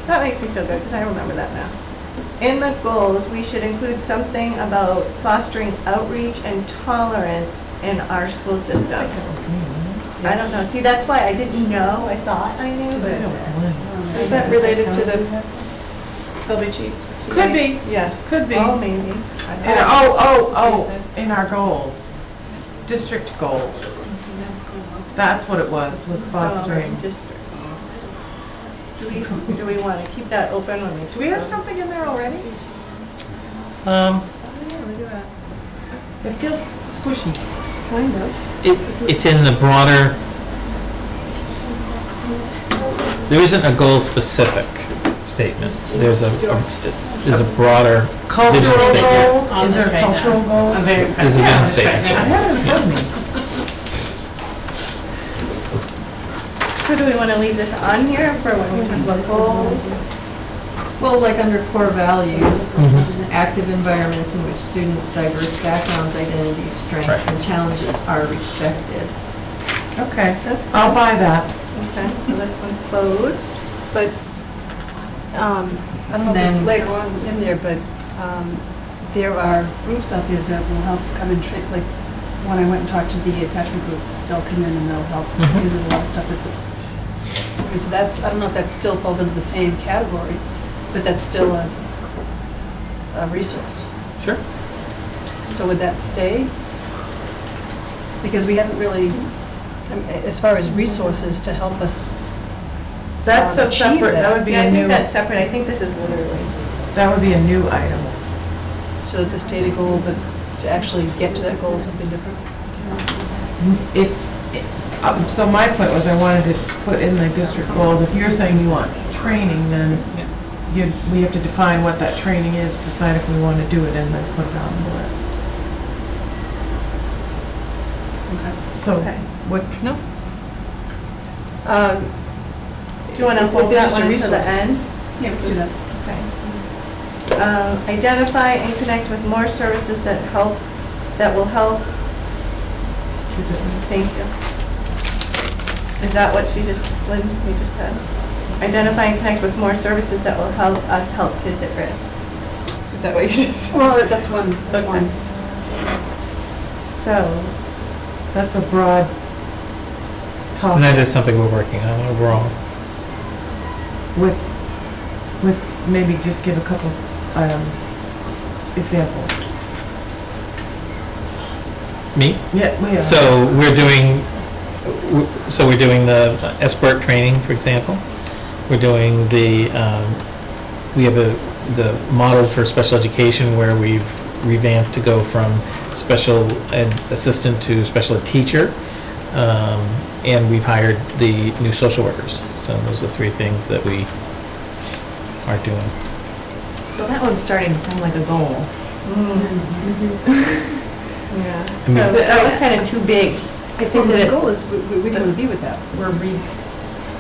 That makes me feel good, because I remember that now. In the goals, we should include something about fostering outreach and tolerance in our school system. I don't know, see, that's why I didn't know, I thought I knew, but. Is that related to the LBG? Could be, Yeah. could be. Oh, maybe. In our goals, district goals. That's what it was fostering. District. Do we want to keep that open when we? Do we have something in there already? It feels squishy. Kind of. It's in the broader, there isn't a goal specific statement. There's a broader vision Cultural statement. goal? Is there a cultural goal? I'm very There's a vision statement. I have it in front of me. So do we want to leave this on here for when we talk about goals? Well, like under core values, Mhm. active environments in which students' diverse backgrounds, identities, strengths, Right. and challenges are respected. Okay, That's I'll buy that. Okay, so this one's closed. But, I don't know if it's Then- later on in there, but there are groups out there that will help come and train, like, when I went and talked to the attachment group, they'll come in and they'll help, Mhm. because there's a lot of stuff that's, okay, so that's, I don't know if that still falls under the same category, but that's still a resource. Sure. So would that stay? Because we haven't really, as far as resources to help us, That's a Achieve separate, that. that would be Yeah, I a think new, that's separate. I think this is literally. that would be a new item. so it's a stated goal, but to actually get to that goal is something different? So my point was I wanted to put in the district goals, if you're saying you want training, then we have to define what that training is, decide if we want to do it, and then put it on the list. Okay. So, Okay. what, Do you want to It's hold they're that just a one to the resource. end? Yeah, we can do that. Okay. Identify and connect with more services that will help. Thank you. Is that what you just said? Identify and connect with more services that will help us help kids at risk. Is that what you just said? Well, that's one, that's Okay. one. So, That's a broad And that topic is something we're working on overall. with maybe just give a couple examples. Me? Yeah, Leah. So we're doing the SBIRT training, for example. We're doing the model for special education where we've revamped to go from special ed assistant to special ed teacher. And we've hired the new social workers. So those are three things that we are doing. So that one's starting to sound like a goal. yeah. I mean- So that was kind of too big. I think that the goal is, we don't want to be with that.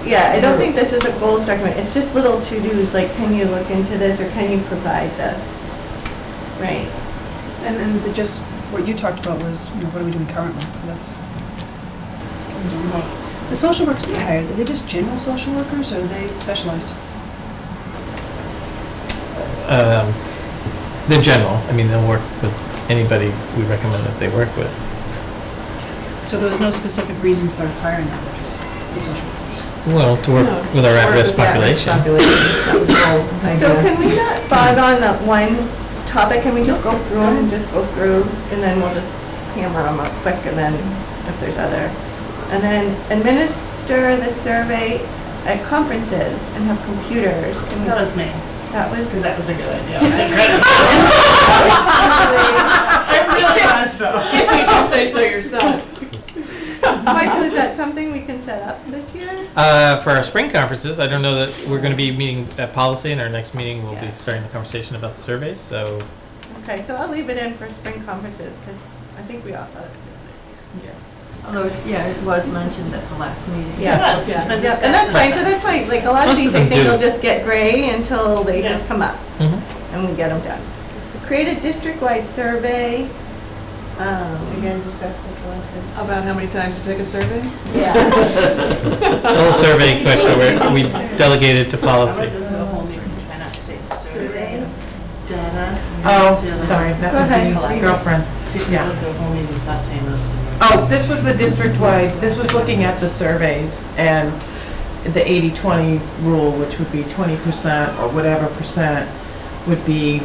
Yeah, I don't think this is a goals document. It's just little to-dos, like, can you look into this or can you provide this? Right. And then just what you talked about was, what are we doing currently? So that's. The social workers they hired, are they just general social workers or are they specialized? They're general. I mean, they'll work with anybody we recommend that they work with. So there was no specific reason for hiring them, they're just social workers. Well, to work with our at-risk population. That was the whole idea. So can we not bog on that one topic? Can we just go through them and just go through and then we'll just hammer them up quick and then if there's other. And then administer the survey at conferences and have computers. Can we- That was me. That was. That was a good idea. It really was though. If you don't say so yourself. Michael, is that something we can set up this year? For our spring conferences, I don't know that we're going to be meeting at policy, and our next meeting we'll be starting the conversation about the surveys. So, Okay, so I'll leave it in for spring conferences because I think we all thought it was a good idea. Although, yeah, it was mentioned at the last meeting. Yes, Yes, yeah, it's been yeah, and that's fine, so that's fine, like, a lot of Most of these, I them think do. will just get gray until they Yeah. just come up, mhm. and we get them done. Create a district-wide survey, Again, discuss this one. About how many times to take a survey? yeah. a little survey question where we delegated to policy. Survey. Oh, sorry, that Go ahead. would be girlfriend. Yeah. Oh, this was the district-wide, this was looking at the surveys and the 80-20 rule, which would be 20% or whatever percent would be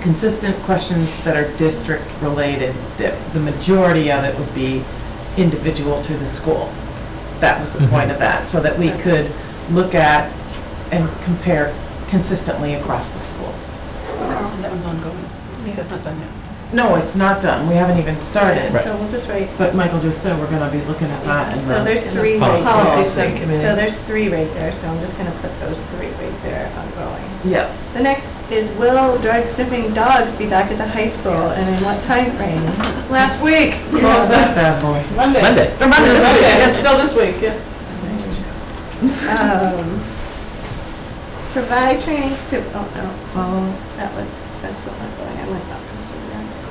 consistent questions that are district-related. The majority of it would be individual to the school. That was the point of that, so that we could look at and compare consistently across the schools. Currently, that one's ongoing. That's not done yet. No, it's not done, we haven't even started. Right. So we'll just write, But Michael just said we're gonna be looking at that in so the, there's three right Policy there. subcommittee. So there's three right there, so I'm just gonna put those three right there ongoing. yeah. The next is, will drug sniffing dogs be back at the high school and in what time frame? Last week. Close that bad boy. Monday. Monday. Or Monday, this week, it's still this week, yeah. Provide training to, that's the one going, I went up.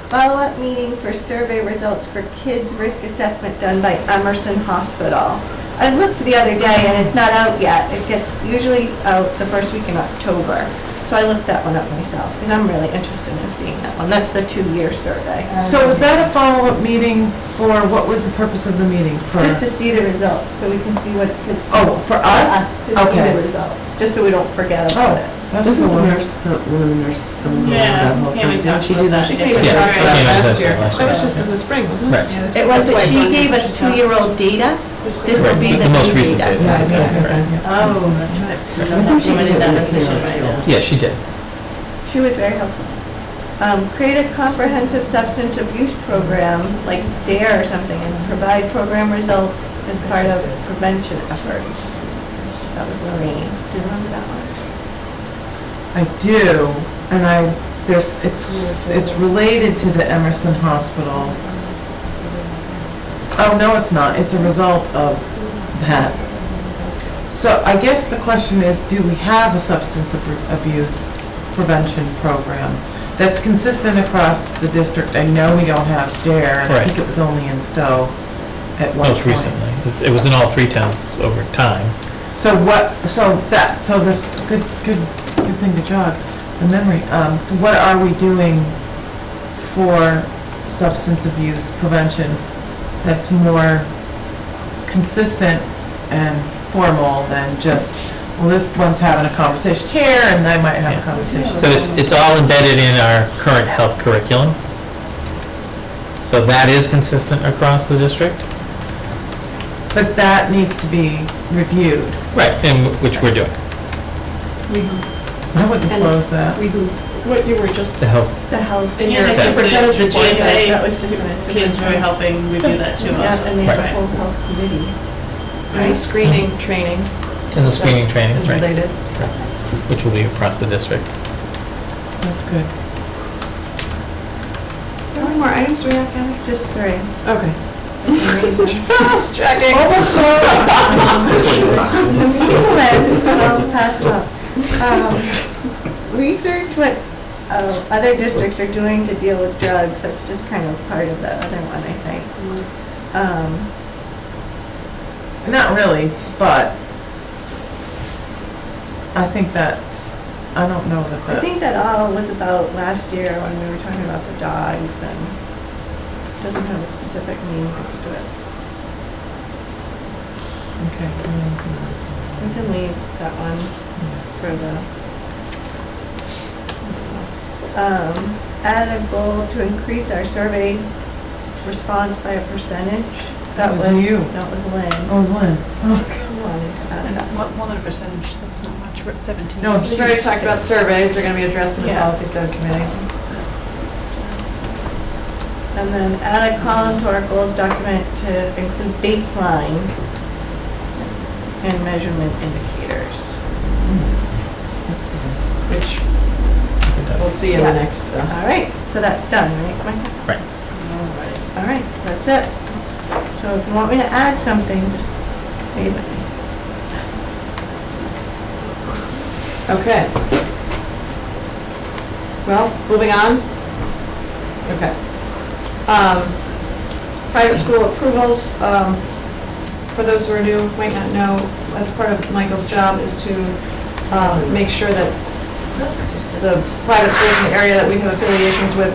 Follow-up meeting for survey results for kids' risk assessment done by Emerson Hospital. I looked the other day and it's not out yet. It gets usually out the first week in October. So I looked that one up myself because I'm really interested in seeing that one. That's the 2-year survey. So was that a follow-up meeting for, what was the purpose of the meeting? For Just to see the results, so we can see what it's. Oh, for us? To see Okay. the results, just so we don't forget about it. That was the Doesn't the one. nurse, one of the nurses come and go over Yeah, that whole Tammy thing? Didn't talked she do about that? that. She came came and Yeah, talked yeah, last that's year. last That was year. just in the spring, wasn't it? Right. It was, but she gave us 2-year-old data. This will Right, be the the most new recent data. data. Yeah, exactly. Oh, that's right. I think she did that that position right now. Yeah, she did. She was very helpful. Create a comprehensive substance abuse program, like DARE or something, and provide program results as part of prevention efforts. That was Lorraine. Do you remember that one? I do, and it's related to the Emerson Hospital. Oh, no, it's not. It's a result of that. So I guess the question is, do we have a substance abuse prevention program that's consistent across the district? I know we don't have DARE, and I Right. think it was only in Stowe at one Most point. recently. It was in all 3 towns over time. So this, good thing to jog the memory. So what are we doing for substance abuse prevention that's more consistent and formal than just, well, this one's having a conversation here, and I might have a conversation. So it's all embedded in our current health curriculum. So that is consistent across the district. But that needs to be reviewed. Right. And which we're doing. I wouldn't close that. What you were just, The health. The health. in your Yeah, that's superintendent's the report, GSA That was just in a kids were superintendent. helping review that too. Yeah, and they have a Right. whole health committee. and the screening training. And the screening that's- training, is right, related. which will be across the district. That's good. How many more items do we have, Kathy? Just 3. Okay. Just checking. The meeting went, I'll pass it up. Research what other districts are doing to deal with drugs, that's just kind of part of the other one, I think. Not really, but I think that's, I don't know that I that, think that all was about last year when we were talking about the dogs, and it doesn't have a specific name next to it. okay. We can leave that one for the, add a goal to increase our survey response by a percentage. That was you. That was Lynn. Oh, it was Lynn. Who wanted to add that? More than a percentage, that's not much, we're at 17. No, We've already talked about surveys, they're gonna be addressed in the Yeah. policy subcommittee. And then add a column to our goals document to include baseline and measurement indicators. That's good. Which we'll see in the Yeah. next, All right, so that's done, right, Micah? Right. All right, that's it. So if you want me to add something, just wave at me. okay. Well, moving on. Okay. Private school approvals, for those who are new, might not know, that's part of Michael's job is to make sure that the private schools in the area that we have affiliations with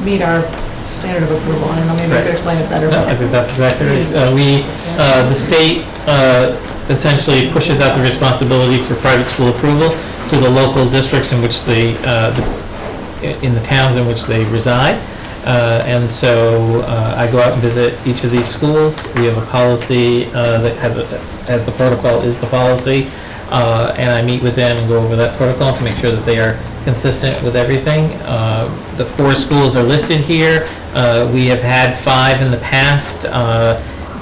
meet our standard of approval. I don't know, maybe you could explain it better. No, I think that's exactly right. The state essentially pushes out the responsibility for private school approval to the local districts in which they, in the towns in which they reside. And so I go out and visit each of these schools. We have a policy that has the protocol is the policy. And I meet with them and go over that protocol to make sure that they are consistent with everything. The 4 schools are listed here. We have had 5 in the past.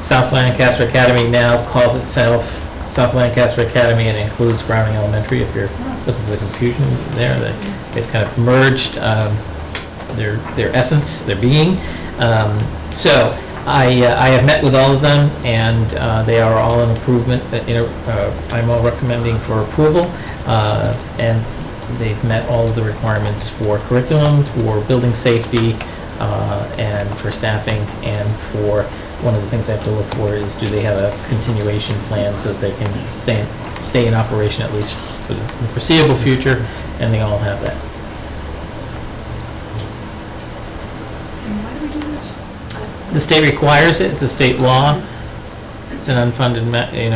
South Lancaster Academy now calls itself South Lancaster Academy and includes Browning Elementary. If you're looking for the confusion there, they've kind of merged their essence, their being. So I have met with all of them, and they are all in improvement. I'm all recommending for approval, and they've met all of the requirements for curriculum, for building safety, and for staffing, and for one of the things I have to look for is do they have a continuation plan so that they can stay in operation at least for the foreseeable future, and they all have that. And why do we do this? The state requires it, it's a state law. It's an unfunded,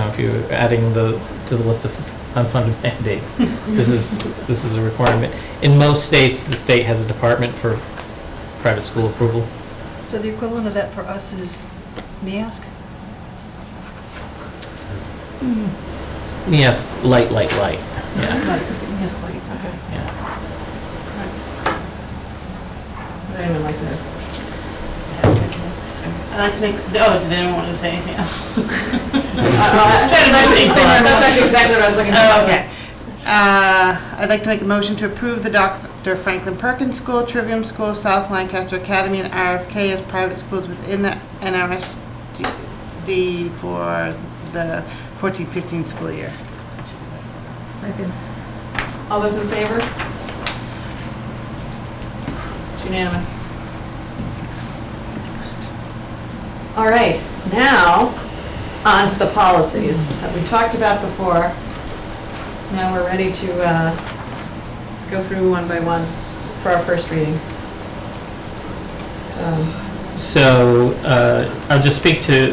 if you're adding to the list of unfunded mandates, this is a requirement. In most states, the state has a department for private school approval. So the equivalent of that for us is NEASC? Yes, light, yeah, NEASC light, okay. yeah. Would anyone like to? I'd like to make, did anyone want to say anything else? That's actually exactly what I was looking for. Oh, okay. I'd like to make a motion to approve the Dr. Franklin Perkins School, Trivium School, South Lancaster Academy, and RFK as private schools within the NRSD for the 14-15 school year. Second. All those in favor? It's unanimous. All right, now, on to the policies that we talked about before. Now we're ready to go through one by one for our first reading. So I'll just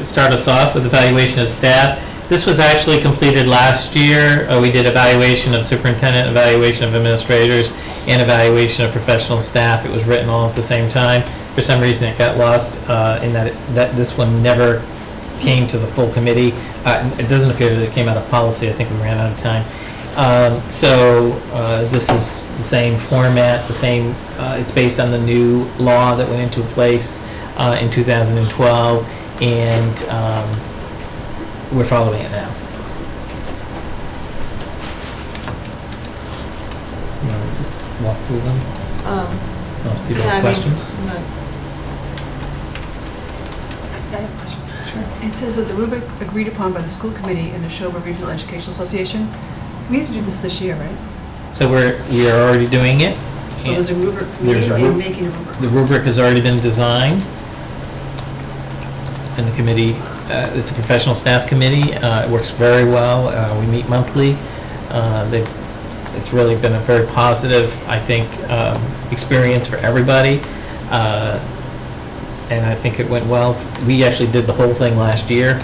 start us off with evaluation of staff. This was actually completed last year. We did evaluation of superintendent, evaluation of administrators, and evaluation of professional staff. It was written all at the same time. For some reason, it got lost in that this one never came to the full committee. It doesn't appear that it came out of policy. I think we ran out of time. This is the same format, the same. It's based on the new law that went into place in 2012, and we're following it now. You want to walk through them? Unless people have questions? I have a question. Sure. It says that the rubric agreed upon by the school committee and the Neshoba Regional Educational Association, we have to do this year, right? So we are already doing it. So there's a rubric There's committee, a or you're rub- making a rubric? The rubric has already been designed, and the committee, it's a professional staff committee. It works very well. We meet monthly. It's really been a very positive, I think, experience for everybody. And I think it went well. We actually did the whole thing last year.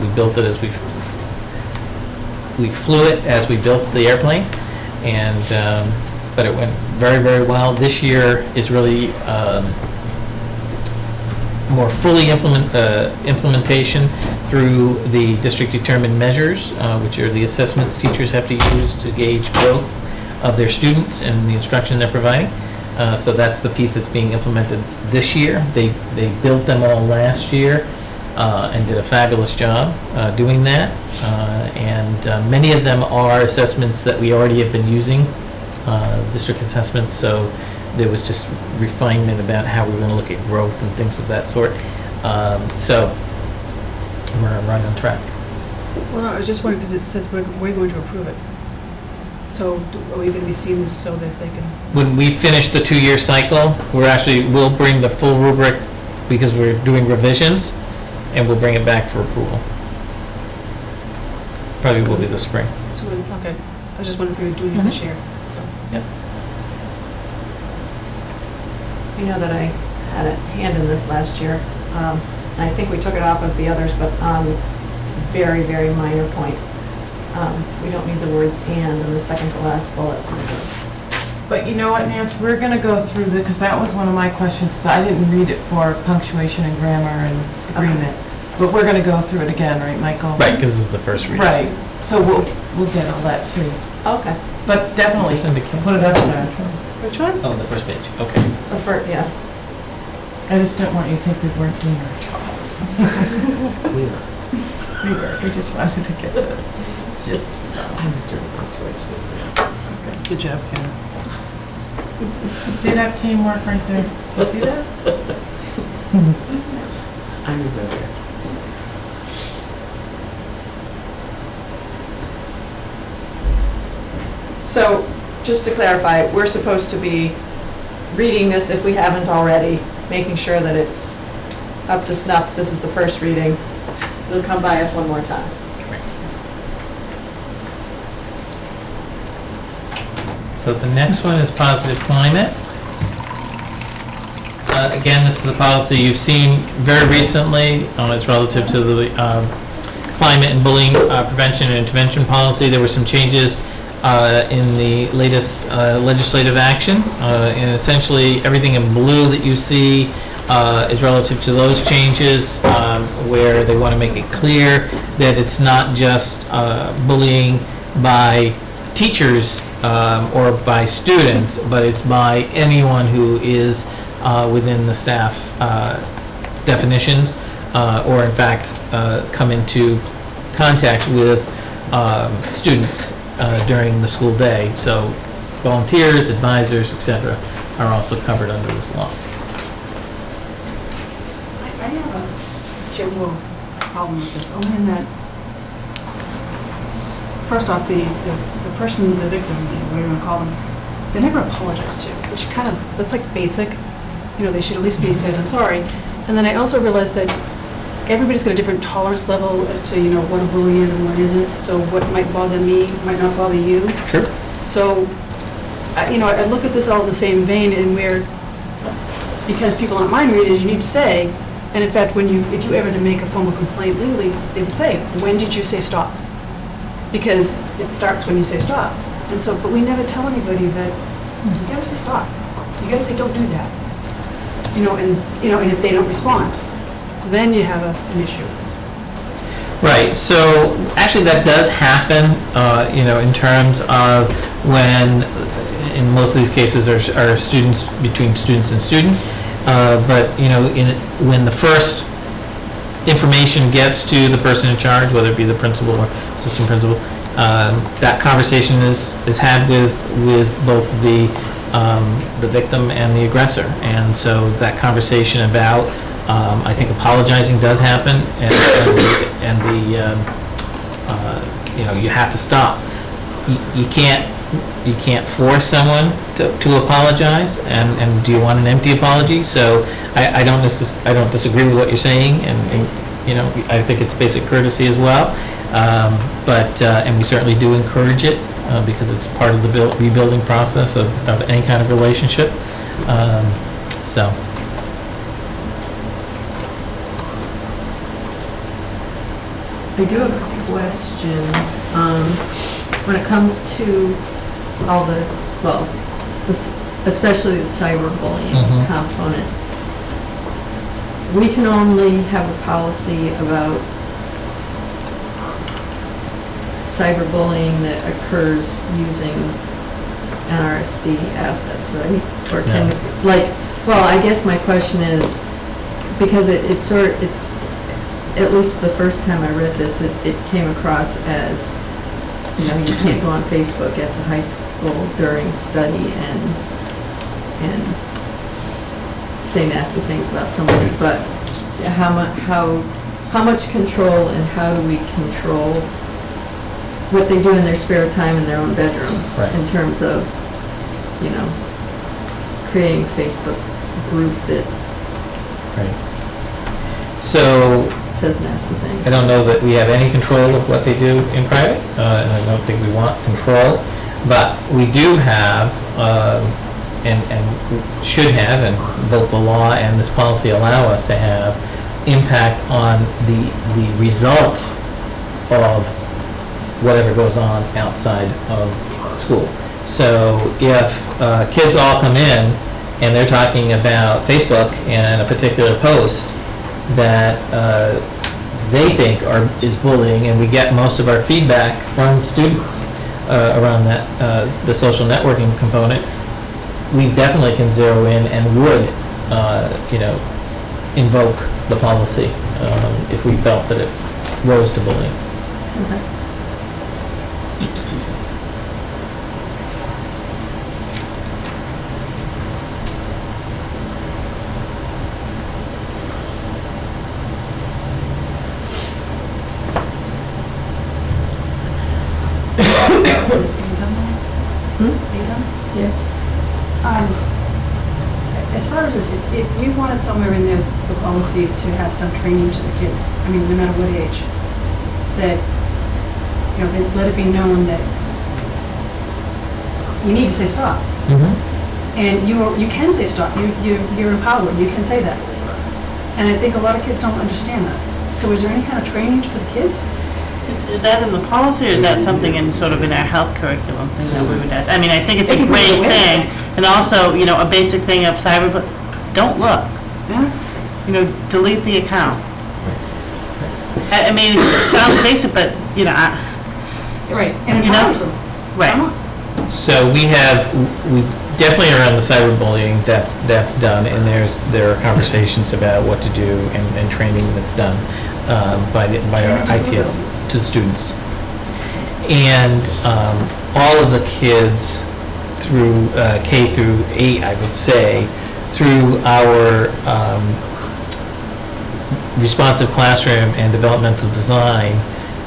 We built it as we flew it as we built the airplane, and but it went very, very well. This year is really more fully implementation through the district-determined measures, which are the assessments teachers have to use to gauge growth of their students and the instruction they're providing. So that's the piece that's being implemented this year. They built them all last year and did a fabulous job doing that. And many of them are assessments that we already have been using, district assessments. So there was just refinement about how we were going to look at growth and things of that sort. So we're right on track. Well, no, I was just wondering, because it says we're going to approve it. So are we going to be seeing this so that they can? When we finish the 2-year cycle, we'll bring the full rubric, because we're doing revisions, and we'll bring it back for approval. Probably will be this spring. So, okay. I was just wondering if we were doing it this year, so. Yep. You know that I had a hand in this last year. And I think we took it off of the others, but on very, very minor point. We don't need the words "and" in the second to last bullets. But you know what, Nance, we're gonna go through because that was one of my questions, so I didn't read it for punctuation and grammar and agreement. But we're gonna go through it again, right, Michael? Right, because this is the first reading. Right, so we'll get all that too. Okay. But definitely, Just indicate. put it up there. Which one? Oh, the first page, okay. The first, yeah. I just don't want you to think we weren't doing our jobs. We are. We just wanted to get the gist. I was doing punctuation. Good job, Karen. See that teamwork right there? Did you see that? I remember. So, just to clarify, we're supposed to be reading this if we haven't already, making sure that it's up to snuff. This is the first reading. It'll come by us one more time. So the next one is positive climate. Again, this is a policy you've seen very recently. It's relative to the climate and bullying prevention and intervention policy. There were some changes in the latest legislative action. And essentially, everything in blue that you see is relative to those changes, where they want to make it clear that it's not just bullying by teachers or by students, but it's by anyone who is within the staff definitions, or in fact come into contact with students during the school day. So volunteers, advisors, etc. are also covered under this law. I have a general problem with this, only in that, first off, the person, the victim, whatever you want to call them, they never apologize to, which kind of, that's like basic. You know, they should at least be said, I'm sorry. And then I also realized that everybody's got a different tolerance level as to, you know, what a bully is and what isn't. So what might bother me might not bother you. Sure. So, you know, I look at this all in the same vein, and where because people aren't mind readers, you need to say, and in fact, if you ever to make a formal complaint legally, they would say, when did you say stop? Because it starts when you say stop. And so, but we never tell anybody that, you gotta say stop. You gotta say, don't do that. And if they don't respond, then you have an issue. Right, so actually that does happen, in terms of when, in most of these cases, are students, between students and students. But, when the first information gets to the person in charge, whether it be the principal or assistant principal, that conversation is had with both the victim and the aggressor. And so that conversation about, I think apologizing does happen, and you have to stop. You can't force someone to apologize, and do you want an empty apology? So I don't disagree with what you're saying, and I think it's basic courtesy as well. And we certainly do encourage it because it's part of the rebuilding process of any kind of relationship. So. I do have a question. When it comes to all especially the cyberbullying component, we can only have a policy about cyberbullying that occurs using NRSD assets, right? Or can, I guess my question is, because at least the first time I read this, it came across as, you can't go on Facebook at the high school during study and say nasty things about somebody, but how much control and how do we control what they do in their spare time in their own bedroom, right, in terms of, creating a Facebook group that So says nasty things. I don't know that we have any control of what they do in private, and I don't think we want control, but we do have, and should have, and both the law and this policy allow us to have, impact on the result of whatever goes on outside of school. So if kids all come in and they're talking about Facebook and a particular post that they think is bullying, and we get most of our feedback from students around that, the social networking component, we definitely can zero in and would, invoke the policy if we felt that it rose to bullying. Okay. As far as this, if we wanted somewhere in there, the policy to have some training to the kids, no matter what age, that, they let it be known that you need to say stop. And you can say stop, you're empowered, you can say that. And I think a lot of kids don't understand that. So is there any kind of training for the kids? Is that in the policy, or is that something in our health curriculum thing that we would add? I think it's a great thing, and also, a basic thing of cyber, but don't look. Yeah. Delete the account. It sounds basic, but, Right, and empowers them. Right. So we definitely around the cyberbullying, that's done, and there are conversations about what to do and training that's done by our ITS to the students. And all of the kids through K through 8, I would say, through our responsive classroom and developmental design,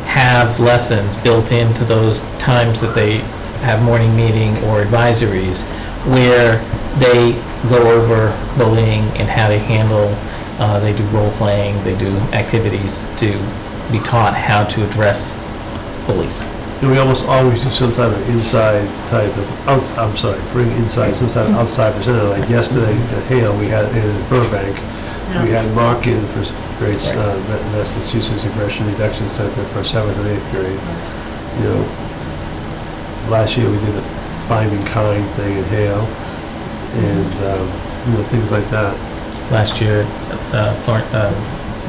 have lessons built into those times that they have morning meeting or advisories where they go over bullying and how to handle, they do role playing, they do activities to be taught how to address bullies. And we almost always do some type of inside type of, bring inside, some type of outside presenter. Like yesterday at Hale, we had, in Burbank, we had Mark in for grades, Massachusetts Aggression Reduction Center for 7th and 8th grade. You know, last year we did a Finding Kind thing at Hale, and, you know, things like that. Last year,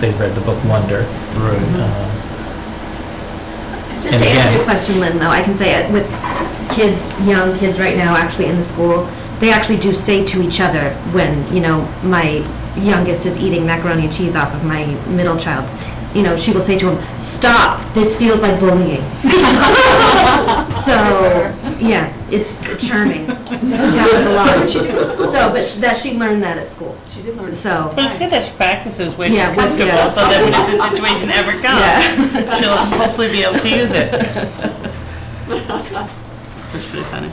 they read the book Wonder. Right. Just And to answer again- your question, Lynn, though, I can say with kids, young kids right now actually in the school, they actually do say to each other when, you know, my youngest is eating macaroni and cheese off of my middle child, you know, she will say to him, "Stop, this feels like bullying." So, yeah, it's charming. Happens a lot. So, but that she learned that at school. She did learn. So, But it's good that she practices where Yeah, she's with- comfortable, yeah. so that when the situation ever comes, yeah. she'll hopefully be able to use it. That's pretty funny.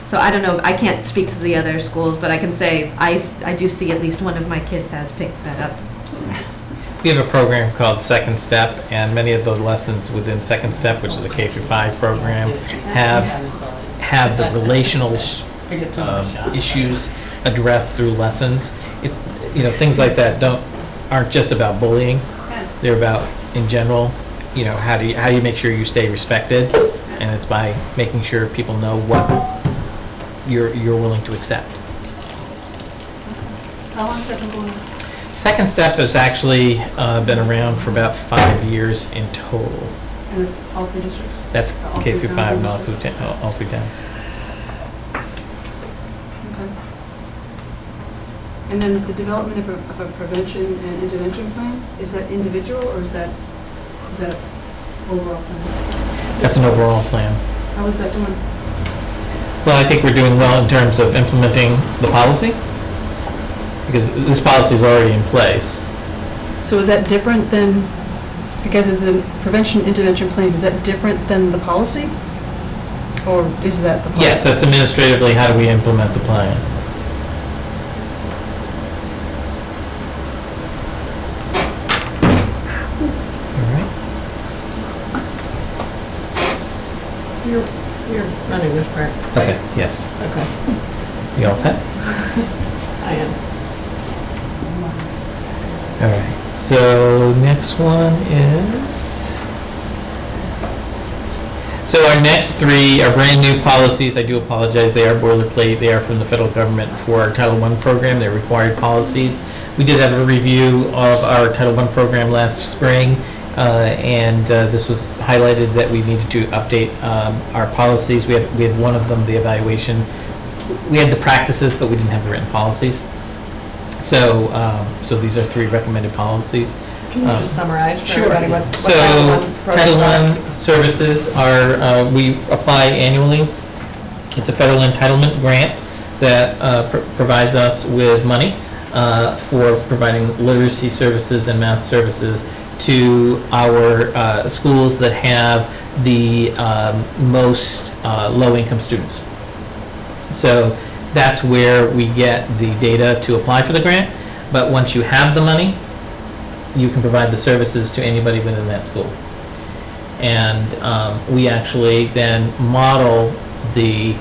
So I don't know, I can't speak to the other schools, but I can say I do see at least one of my kids has picked that up. We have a program called Second Step, and many of the lessons within Second Step, which is a K through 5 program, have the relational issues addressed through lessons. It's, you know, things like that aren't just about bullying. They're about, in general, you know, how do you make sure you stay respected, and it's by making sure people know what you're willing to accept. How long has that been going on? Second Step has actually been around for about 5 years in total. And it's all 3 districts? That's All K three through towns 5, and not districts? all 3 towns. Okay. And then the development of a prevention and intervention plan, is that individual or is that overall plan? That's an overall plan. How is that doing? Well, I think we're doing well in terms of implementing the policy, because this policy is already in place. So is that different than, because it's a prevention intervention plan, is that different than the policy? Or is that the policy? Yes, that's administratively, how do we implement the plan? All right. You're running this part. Okay, yes. Okay, You all set? I am. All right. So next one is... So our next 3 are brand new policies. I do apologize, they are boilerplate. They are from the federal government for our Title I program. They're required policies. We did have a review of our Title I program last spring, and this was highlighted that we needed to update our policies. We had one of them, the evaluation. We had the practices, but we didn't have the written policies. So, so these are 3 recommended policies. Can you just summarize for Sure. everybody what So, Title I programs Title I services are, we apply annually. It's a federal entitlement grant that provides us with money for providing literacy services and math services to our schools that have the most low-income students. So that's where we get the data to apply for the grant. But once you have the money, you can provide the services to anybody within that school. And we actually then model the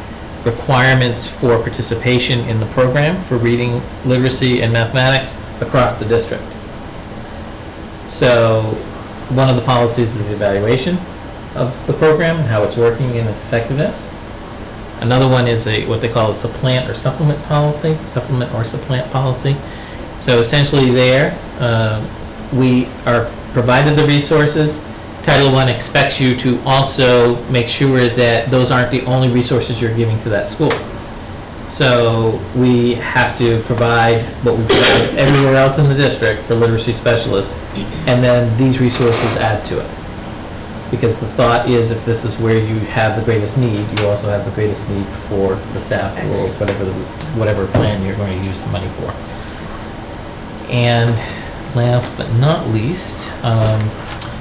requirements for participation in the program for reading, literacy, and mathematics across the district. So one of the policies is the evaluation of the program and how it's working and its effectiveness. Another one is what they call a supplant or supplement policy, supplement or supplant policy. So essentially there, we are provided the resources. Title I expects you to also make sure that those aren't the only resources you're giving to that school. So we have to provide what we provide everywhere else in the district for literacy specialists, and then these resources add to it. Because the thought is, if this is where you have the greatest need, you also have the greatest need for the staff or whatever plan you're going to use the money for. And last but not least,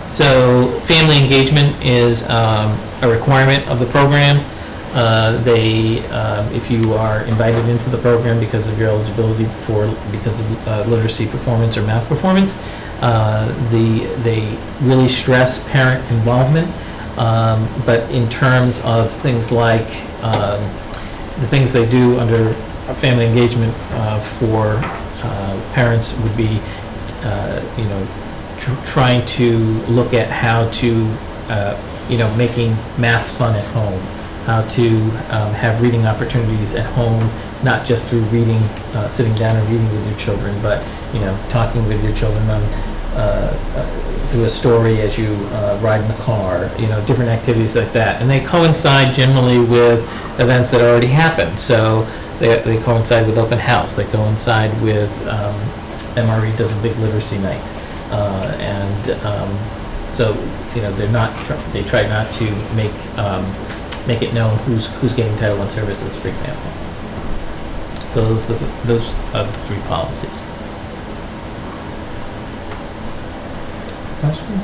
so family engagement is a requirement of the program. If you are invited into the program because of your eligibility because of literacy performance or math performance, they really stress parent involvement. But in terms of things like the things they do under family engagement for parents would be, trying to look at how to, making math fun at home, how to have reading opportunities at home, not just through reading, sitting down and reading with your children, but, talking with your children on, through a story as you ride in the car, different activities like that. And they coincide generally with events that already happened. So they coincide with open house, they coincide with MRE does a big literacy night. So they're not. They try not to make it known who's getting Title I services, for example. So those are the three policies. Questions?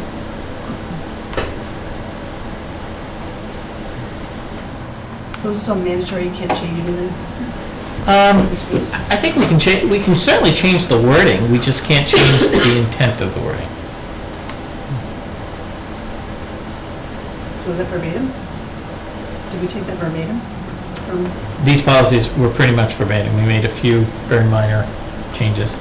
So is this all mandatory, you can't change anything? I think we can change. We can certainly change the wording. We just can't change the intent of the wording. So is that verbatim? Did we take that verbatim from? These policies were pretty much verbatim. We made a few very minor changes.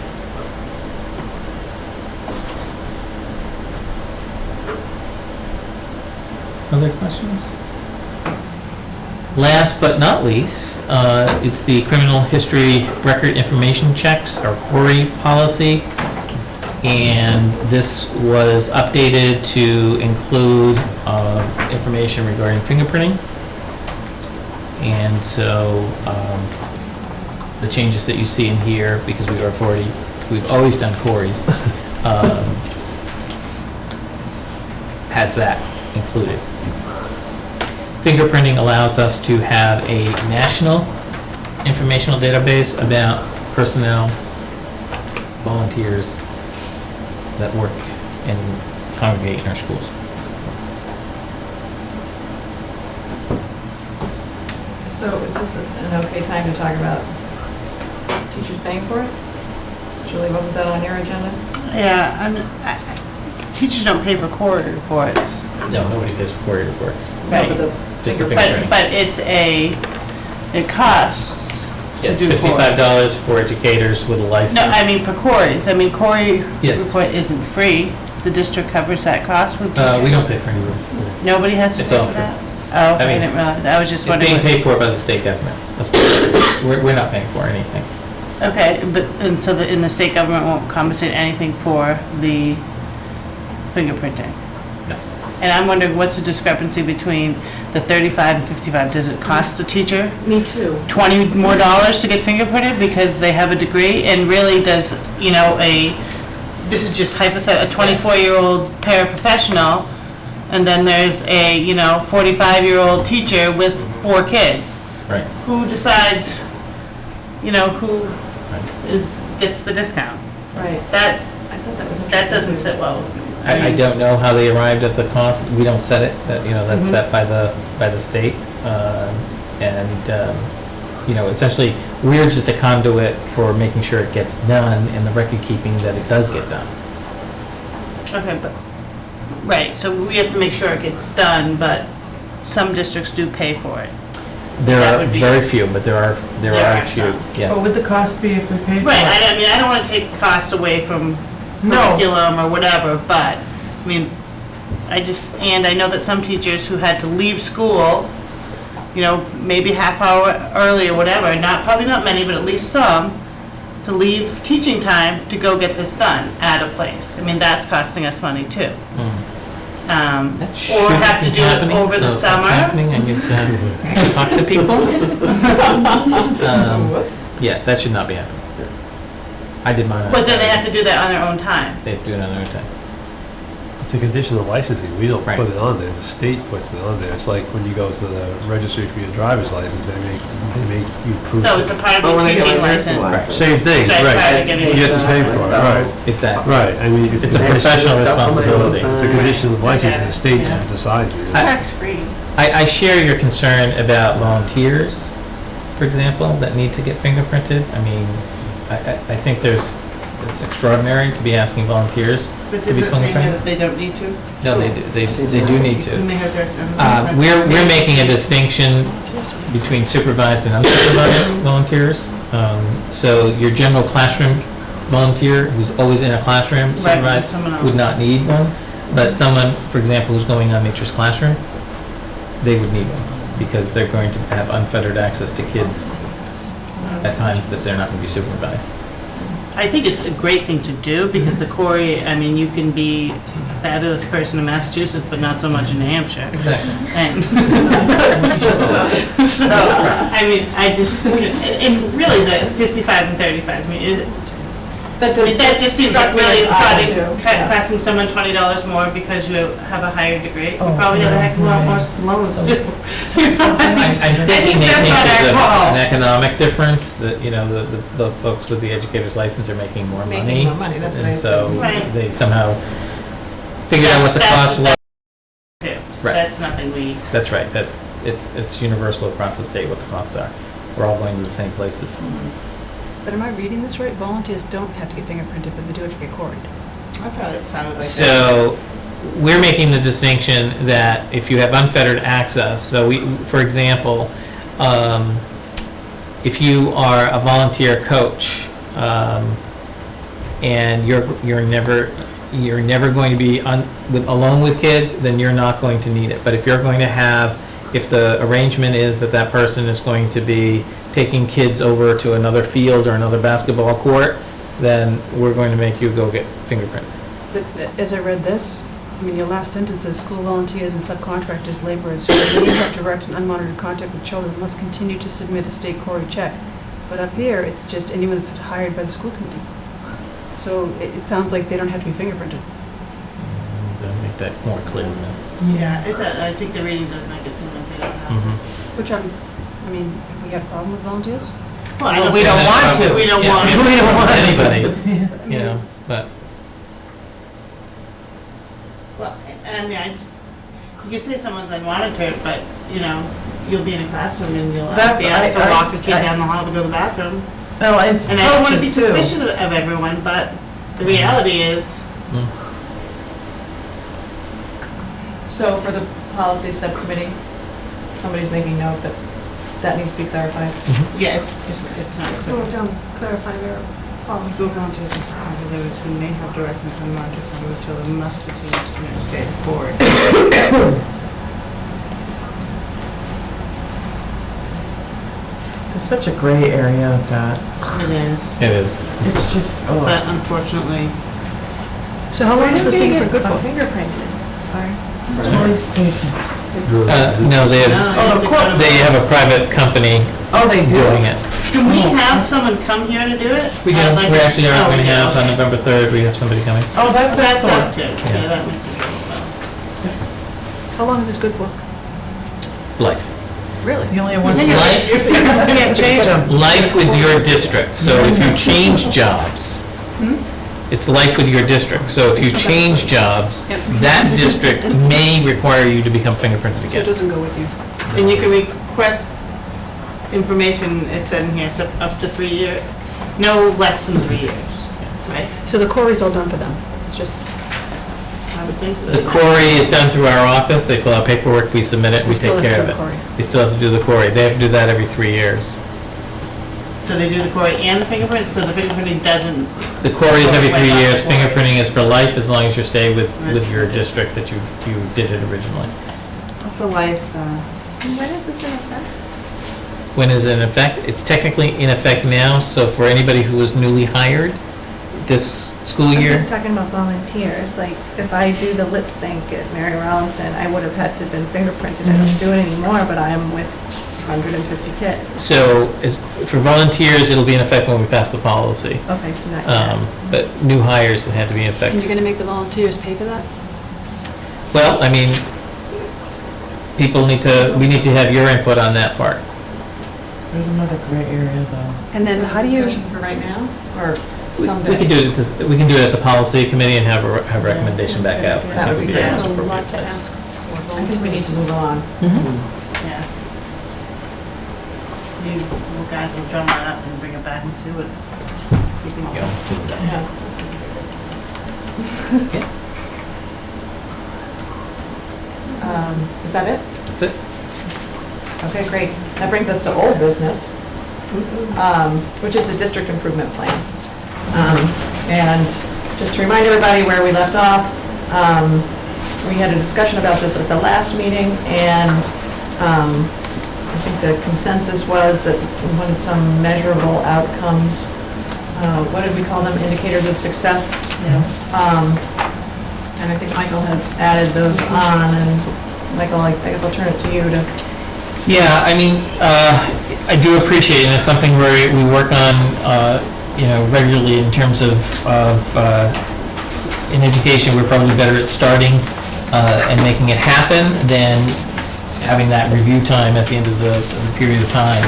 Other questions? Last but not least, it's the criminal history record information checks, our CORI policy. And this was updated to include information regarding fingerprinting. And so the changes that you see in here, because we've always done CORIs, has that included. Fingerprinting allows us to have a national informational database about personnel, volunteers that work and congregate in our schools. So is this an okay time to talk about teachers paying for it? Julie, wasn't that on your agenda? Yeah, teachers don't pay for CORI reports. No, nobody pays for CORI reports. Right. Just the fingerprinting. But it costs to Yes, do CORI. $55 for educators with a license. No, I mean for CORIs. I mean, CORI Yes. report isn't free. The district covers that cost with teachers. We don't pay for any. Nobody has to It's pay all for free. that? Oh, okay, I I mean, didn't realize. I was just It's wondering. being paid for by the state government. We're not paying for anything. Okay, and so the state government won't compensate anything for the fingerprinting? No. And I'm wondering, what's the discrepancy between the 35 and 55? Does it cost the teacher Me too. $20 more to get fingerprinted because they have a degree? And really does, this is just hypothetical, a 24-year-old paraprofessional, and then there's a, 45-year-old teacher with 4 kids. Right. Who decides, who Right. gets the discount? Right. That I thought that was interesting. That doesn't too. sit well. I don't know how they arrived at the cost. We don't set it. That's set by the state. Essentially, we're just a conduit for making sure it gets done and the record keeping that it does get done. Okay, but, right, so we have to make sure it gets done, but some districts do pay for it. There That are would be- very few, but there are There a are few. some. Yes. What would the cost be if we paid for Right, it? I don't want to take costs away from No. curriculum or whatever, but, I know that some teachers who had to leave school, maybe half hour early or whatever, probably not many, but at least some, to leave teaching time to go get this done at a place. That's costing us money too. That Or should have to be do it happening, over the so if summer. it's happening, I get to talk to people. Yeah, that should not be happening. I did mine. on But then they Saturday. have to do that on their own time. They do it on their own time. It's a condition of licensing. We don't Right. put it on there. The state puts it on there. It's like when you go to the registry for your driver's license, they make you prove So it. it's a part Oh, of when I your get teaching my nursing license. license. Same thing, Right, right. right, getting You have to pay for it, right. Exactly. Right, I mean, It's a condition- professional Stuff on my own responsibility. time. It's a condition of licensing. Okay. The states Yeah. decide. It's I- tax-free. I share your concern about volunteers, for example, that need to get fingerprinted. I think there's it's extraordinary to be asking volunteers But to be does it say here fingerprinted. that they don't need to? No, they do, they do need to. We may have to. We're making a distinction between supervised and unsupervised volunteers. So your general classroom volunteer, who's always in a classroom, Right, supervised, someone else. would not need one. But someone, for example, who's going on Nature's Classroom, they would need one, because they're going to have unfettered access to kids at times that they're not going to be supervised. I think it's a great thing to do, because the Corey, I mean, you can be a fabulous person in Massachusetts, but not so much in New Hampshire. Exactly. And so, I mean, I just, and really the 55 and 35, I mean, that just seems like really it's costing someone $20 more because you have a higher degree. You probably have a heck of a lot more loans too. I'm thinking they that's think not there's our fault. an economic difference, that, you know, the folks with the educator's license are making more money. Making more money, that's what I And so said. Right. they somehow figured out what the That's- cost was. Too. Right. That's nothing we, That's right, it's universal across the state what the costs are. We're all going to the same places. But am I reading this right? Volunteers don't have to get fingerprinted, but they do have to get quarried. I thought it sounded like that. So, we're making the distinction that if you have unfettered access, so we, for example, if you are a volunteer coach, and you're never going to be alone with kids, then you're not going to need it. But if you're going to have, if the arrangement is that that person is going to be taking kids over to another field or another basketball court, then we're going to make you go get fingerprinted. As I read this, I mean, your last sentence says, school volunteers and subcontractors, laborers who may have direct and unmonitored contact with children must continue to submit a state query check. But up here, it's just anyone that's hired by the school committee. So it sounds like they don't have to be fingerprinted. To make that more clear then. Yeah, I think the reading does make it seem like they don't have. Mm-hmm. Which I mean, have we got a problem with volunteers? Well, We don't want to. We don't Yeah, want we don't want to. anybody, you know, but. Well, I mean, you could say someone's unmonitored, but, you know, you'll be in a classroom and you'll That's- be asked to I- walk a kid down the hall to go to the bathroom. No, it's And I don't want to be coaches too. suspicious of everyone, but the reality is, So for the policy subcommittee, somebody's making note that that needs to be clarified. yeah, it's not clear. Oh, don't clarify their policy. School volunteers and officers who may have direct and unmonitored contact with children must continue to submit a state forward. There's such a gray area of that. It is, It is. It's just, oh. but unfortunately, So how long is the fingerprint good for? Fingerprinted. Sorry. Police station. No, they no, have, you have to go to- they have a private company Oh, they do? doing it. Do we have someone come here to do it? We do, Like- we actually are Oh, going to yeah, have, on okay. November 3rd, we have somebody coming. Oh, that's That's excellent. good, Yeah. yeah, that makes it good. How long is this good for? Life. Really? You only have one. Life, You can't change them. life with your district. So if you change jobs, it's life with your district. So if you change jobs, Yep. that district may require you to become fingerprinted So it again. doesn't go with you? And you can request information, it said in here, so up to 3 years, no less than 3 years, right? So the query's all done for them? It's just, I would think so. The query is done through our office. They fill out paperwork, we submit it, we They still take have care to of do it. the query. They still have to do the query. They have to do that every 3 years. So they do the query and the fingerprint, so the fingerprinting doesn't, The query is every 3 Right, years. the query. Fingerprinting is for life as long as you stay with your district that you did it originally. the life, When is this in effect? When is it in effect? It's technically in effect now, so for anybody who was newly hired this school I'm year, just talking about volunteers, like, if I do the lip sync at Mary Rollinson, I would have had to have been fingerprinted. I don't do it anymore, but I am with 150 kids. so for volunteers, it'll be in effect when we pass the policy. Okay, so not yet. But new hires, it had to be in effect. and you're gonna make the volunteers pay for that? Well, I mean, we need to have your input on that part. There's another gray area though. And then how do you, Discussion for right now, or We someday? can do it at the policy committee and have a recommendation back out. I That think would be the good. most a appropriate lot to place. ask for I think we need to move on. yeah. You guys will drum that up and bring it back and see what keep them all. Yeah. Is that it? That's it. Okay, great. That brings us to old business, which is a district improvement plan. And just to remind everybody where we left off, we had a discussion about this at the last meeting, and I think the consensus was that we wanted some measurable outcomes. What did we call them? Indicators of success? And I think Michael has added those on, and Michael, I guess I'll turn it to you to. Yeah, I mean, I do appreciate it, and it's something where we work on, regularly in terms of in education, we're probably better at starting and making it happen than having that review time at the end of the period of time.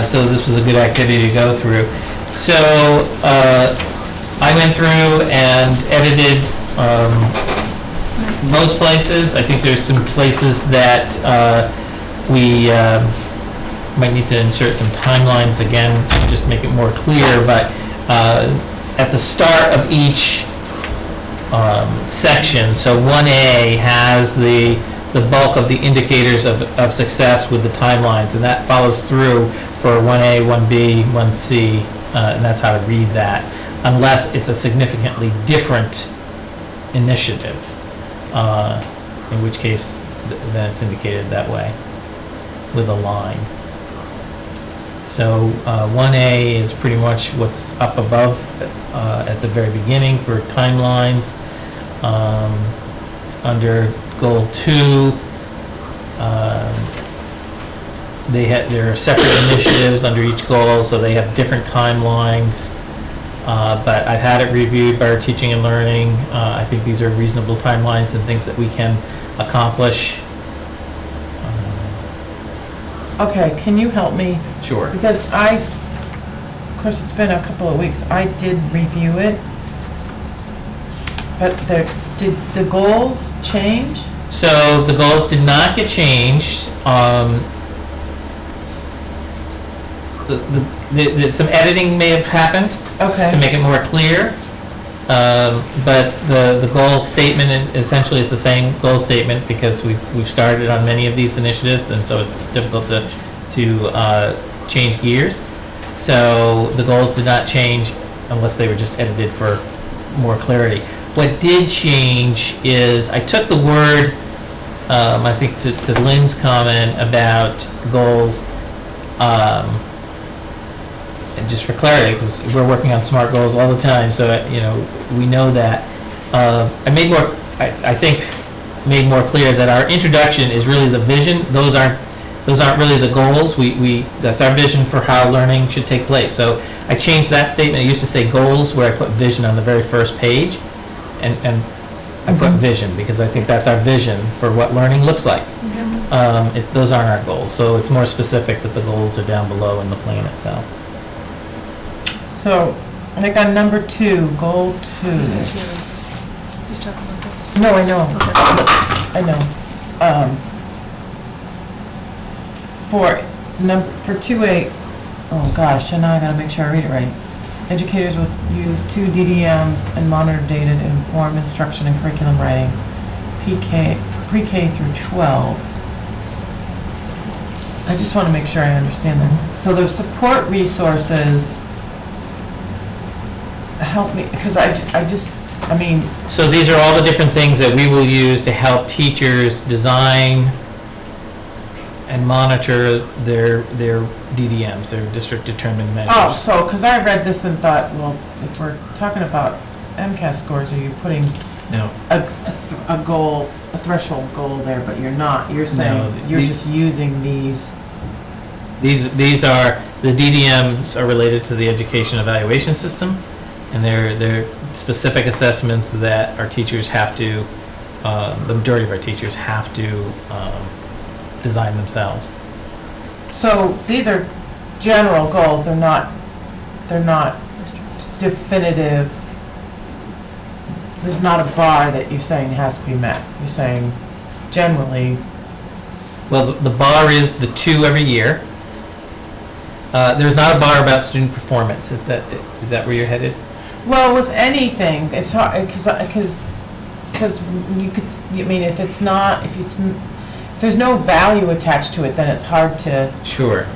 So this was a good activity to go through. So I went through and edited most places. I think there's some places that we might need to insert some timelines again to just make it more clear, but at the start of each section, so 1A has the bulk of the indicators of success with the timelines, and that follows through for 1A, 1B, 1C, and that's how to read that, unless it's a significantly different initiative, in which case then it's indicated that way with a line. So 1A is pretty much what's up above at the very beginning for timelines. Under goal 2, there are separate initiatives under each goal, so they have different timelines. But I've had it reviewed by our teaching and learning. I think these are reasonable timelines and things that we can accomplish. Okay, can you help me? Sure. Because of course, it's been a couple of weeks. I did review it, but did the goals change? So the goals did not get changed. Some editing may have happened to make it more clear, but the goal statement essentially is the same goal statement because we've started on many of these initiatives, and so it's difficult to change gears. So the goals did not change unless they were just edited for more clarity. What did change is I took the word, I think to Lynn's comment about goals, and just for clarity, because we're working on SMART goals all the time, so we know that. I think made more clear that our introduction is really the vision. Those aren't really the goals. That's our vision for how learning should take place. So I changed that statement. I used to say goals where I put vision on the very first page, and I put vision because I think that's our vision for what learning looks like. Those aren't our goals, so it's more specific that the goals are down below in the plan itself. So, like on number 2, goal 2. He's talking about this. No, I know. I know. For 2A, oh gosh, and now I gotta make sure I read it right. Educators will use 2 DDMs and monitor data to inform instruction and curriculum writing, pre-K through 12. I just want to make sure I understand this. So the support resources help me, because I mean. So these are all the different things that we will use to help teachers design and monitor their DDMs, their district determined measures. Oh, so, because I read this and thought, well, if we're talking about MCAS scores, are you putting No. a goal, a threshold goal there, but you're not. You're saying you're just using these. These are, the DDMs are related to the education evaluation system, and they're specific assessments that our teachers have to, the majority of our teachers have to design themselves. So these are general goals. They're not definitive. There's not a bar that you're saying has to be met. You're saying generally. Well, the bar is the 2 every year, There's not a bar about student performance. Is that where you're headed? Well, with anything, it's hard, because you could, I mean, if there's no value attached to it, then it's hard to Sure.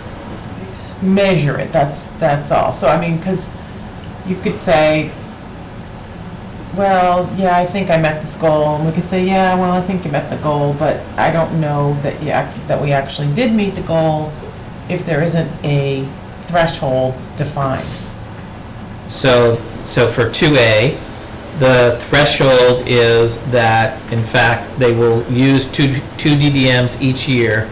measure it, that's all. So, I mean, because you could say, well, yeah, I think I met this goal, and we could say, yeah, well, I think you met the goal, but I don't know that that we actually did meet the goal if there isn't a threshold defined. So for 2A, the threshold is that, in fact, they will use two DDMs each year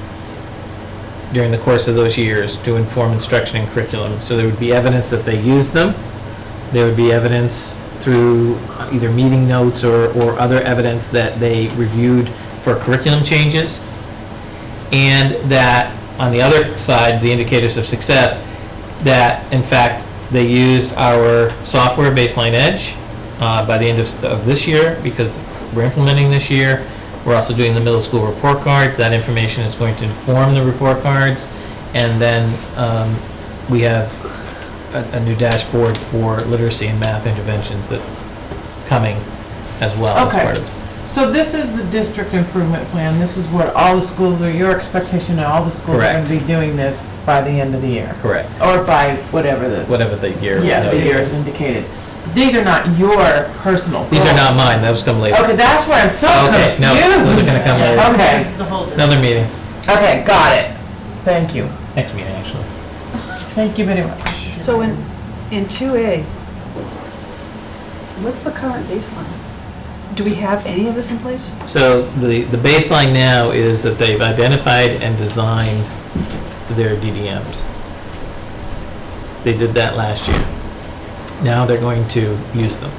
during the course of those years to inform instruction and curriculum. So there would be evidence that they used them. There would be evidence through either meeting notes or other evidence that they reviewed for curriculum changes. And that, on the other side, the indicators of success, that, in fact, they used our software, Baseline Edge, by the end of this year, because we're implementing this year. We're also doing the middle school report cards. That information is going to inform the report cards. And then we have a new dashboard for literacy and math interventions that's coming as well as part of it. So this is the district improvement plan. This is what all the schools, or your expectation that all the schools are going to be doing this by the end of the year. Correct. Or by whatever the year. Yeah, the year is indicated. These are not your personal goals. These are not mine. Those come later. Okay, that's where I'm so confused. No, those are going to come later. Okay. Another meeting. Okay, got it. Thank you. Next meeting, actually. Thank you very much. So in 2A, what's the current baseline? Do we have any of this in place? So the baseline now is that they've identified and designed their DDMs. They did that last year. Now they're going to use them.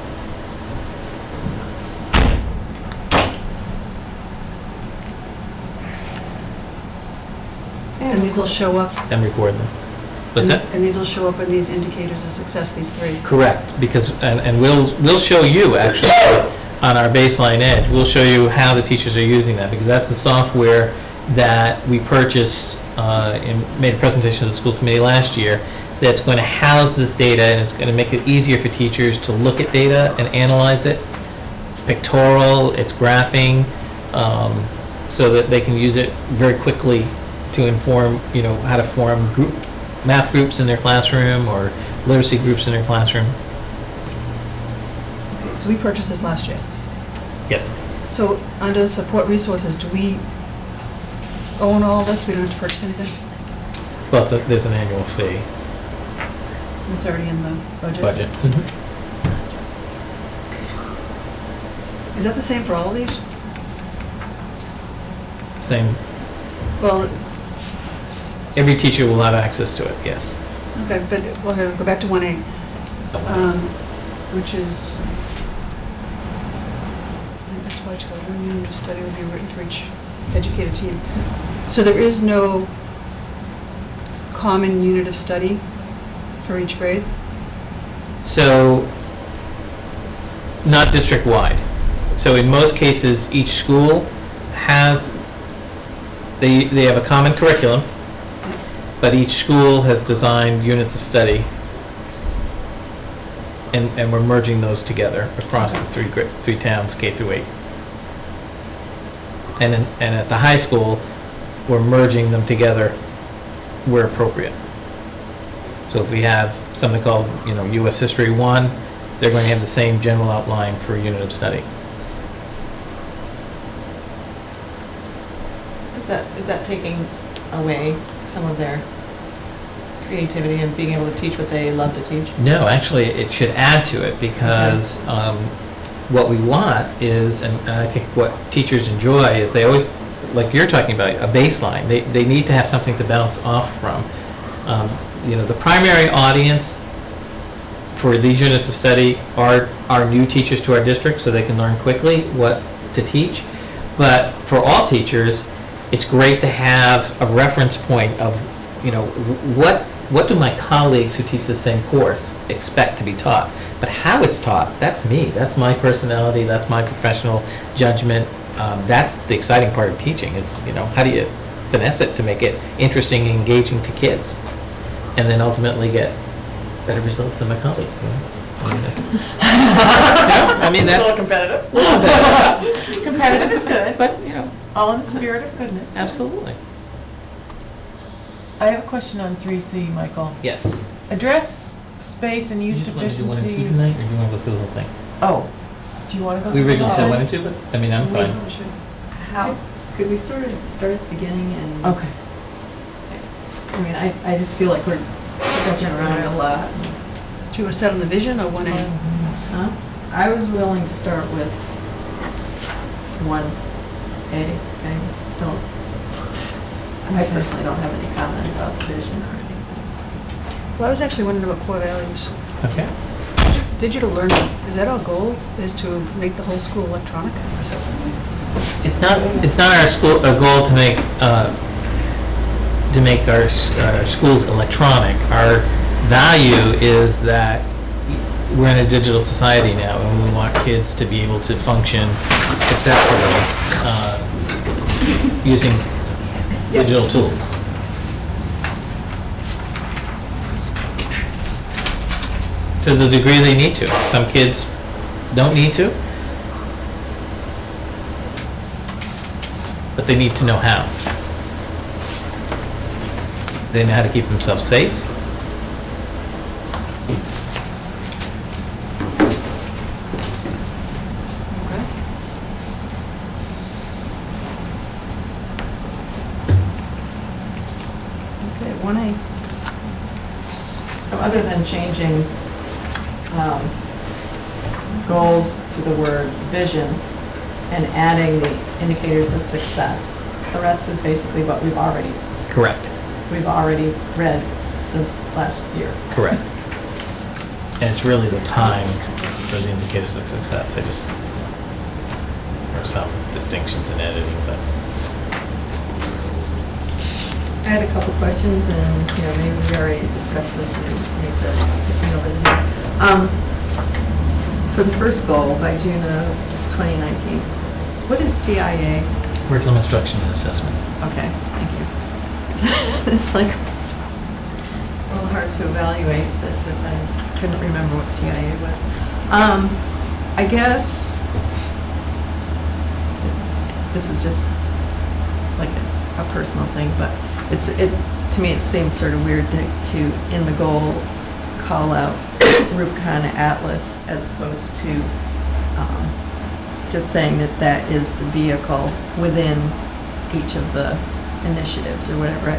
And these will show up, And record them. What's that? and these will show up in these indicators of success, these three. Correct, because, and we'll show you, actually, on our Baseline Edge, we'll show you how the teachers are using that, because that's the software that we purchased and made a presentation to the school committee last year, that's going to house this data, and it's going to make it easier for teachers to look at data and analyze it. It's pictorial, it's graphing, so that they can use it very quickly to inform, how to form math groups in their classroom or literacy groups in their classroom. Okay, so we purchased this last year. Yes. So under support resources, do we own all this? We don't have to purchase anything? Well, there's an annual fee. It's already in the budget? Budget. Is that the same for all of these? Same. Well, Every teacher will have access to it, yes. okay, but we'll go back to 1A, which is, that's why one unit of study will be written for each educated team. So there is no common unit of study for each grade? So, not district-wide. So in most cases, each school has, they have a common curriculum, but each school has designed units of study, and we're merging those together across the three towns, K through 8. And at the high school, we're merging them together where appropriate. So if we have something called, U.S. History 1, they're going to have the same general outline for a unit of study. Is that taking away some of their creativity and being able to teach what they love to teach? No, actually, it should add to it, because what we want is, and I think what teachers enjoy is they always, like you're talking about, a baseline. They need to have something to bounce off from. The primary audience for these units of study are new teachers to our district, so they can learn quickly what to teach. But for all teachers, it's great to have a reference point of, what do my colleagues who teach the same course expect to be taught? But how it's taught, that's me. That's my personality. That's my professional judgment. That's the exciting part of teaching is, how do you finesse it to make it interesting and engaging to kids? and then ultimately get better results than my colleague. You know? I mean, that's, I mean, A little that's competitive. Competitive is good, but you know, All in the spirit of goodness. absolutely. I have a question on 3C, Michael. Yes. Address space and use You just want to do 1 and 2 deficiencies. tonight, or do you want to go through the whole thing? Oh, do you want to go We through originally the said whole 1 and 2, but I mean, I'm fine. How, could we sort of start at the beginning and? Okay. I mean, I just feel like we're jumping around a lot. Do you want to start on the vision or 1A? Huh? I was willing to start with 1A. I personally don't have any comment about the vision or anything. Well, I was actually wondering about core values. Okay. Digital learning, is that our goal, is to make the whole school electronic? It's not our school, a goal to make our schools electronic. Our value is that we're in a digital society now, and we want kids to be able to function successfully using digital tools. To the degree they need to. Some kids don't need to, but they need to know how. They know how to keep themselves safe. Okay. Okay, 1A. So other than changing goals to the word vision and adding the indicators of success, the rest is basically what we've already read since last year. Correct. And it's really the time for the indicators of success. There are some distinctions in editing, but I had a couple questions, and, you know, maybe we already discussed this, and we just need to nail it in. For the first goal, by June of 2019, what is CIA? curriculum instruction and assessment. Okay, thank you. It's like a little hard to evaluate this if I couldn't remember what CIA was. I guess this is just like a personal thing, but it's to me it seems sort of weird to in the goal call out Rubicon Atlas as opposed to just saying that that is the vehicle within each of the initiatives or whatever.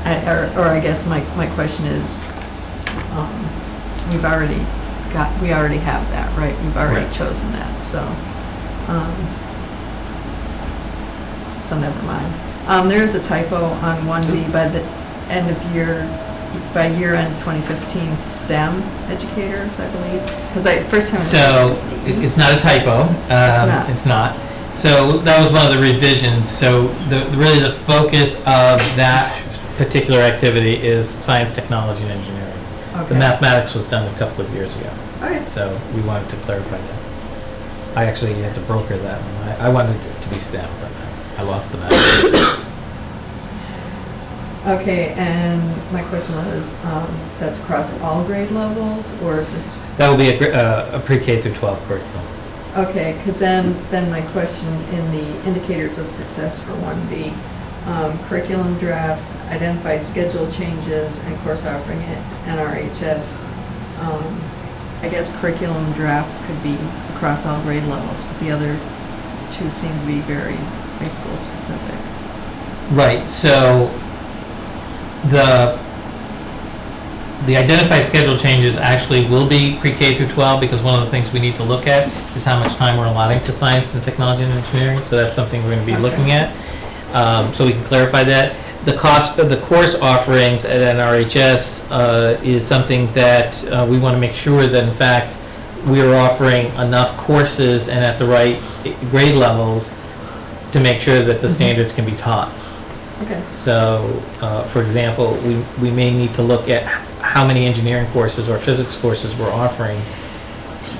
I guess my question is, we already have that, right? We've already Right. chosen that, so never mind. There is a typo on 1B by the end of by year-end 2015 STEM educators, I believe, because first time. So it's not a typo. It's not. So that was one of the revisions. So really the focus of that particular activity is science, technology, and engineering. Okay. The mathematics was done a couple of years ago. All right. So we wanted to clarify that. I actually had to broker that one. I wanted it to be STEM, but I lost the math. Okay, and my question was, that's across all grade levels, or is this? That will be a pre-K through 12 curriculum. Okay, because then my question in the indicators of success for 1B, curriculum draft, identified schedule changes, and course offering at NRHS. I guess curriculum draft could be across all grade levels, but the other two seem to be very high school specific. Right, so the identified schedule changes actually will be pre-K through 12 because one of the things we need to look at is how much time we're allotting to science and technology and engineering. So that's something we're going to be looking at. So we can clarify that. The cost of the course offerings at NRHS is something that we want to make sure that in fact we are offering enough courses and at the right grade levels to make sure that the standards can be taught. Okay. So, for example, we may need to look at how many engineering courses or physics courses we're offering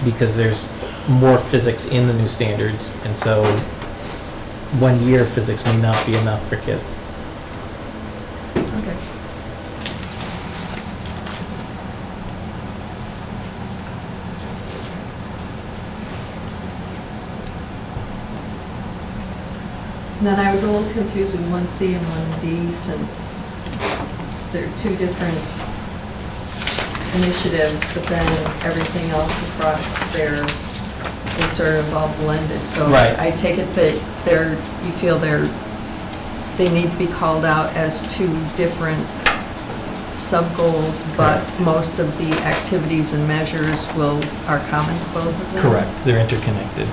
because there's more physics in the new standards, and so 1 year of physics may not be enough for kids. Okay. Then I was a little confused with 1C and 1D since they're two different initiatives, but then everything else across there is sort of all blended. So Right. I take it that you feel they need to be called out as two different sub-goals, but most of the activities and measures are common to both of them? Correct, they're interconnected.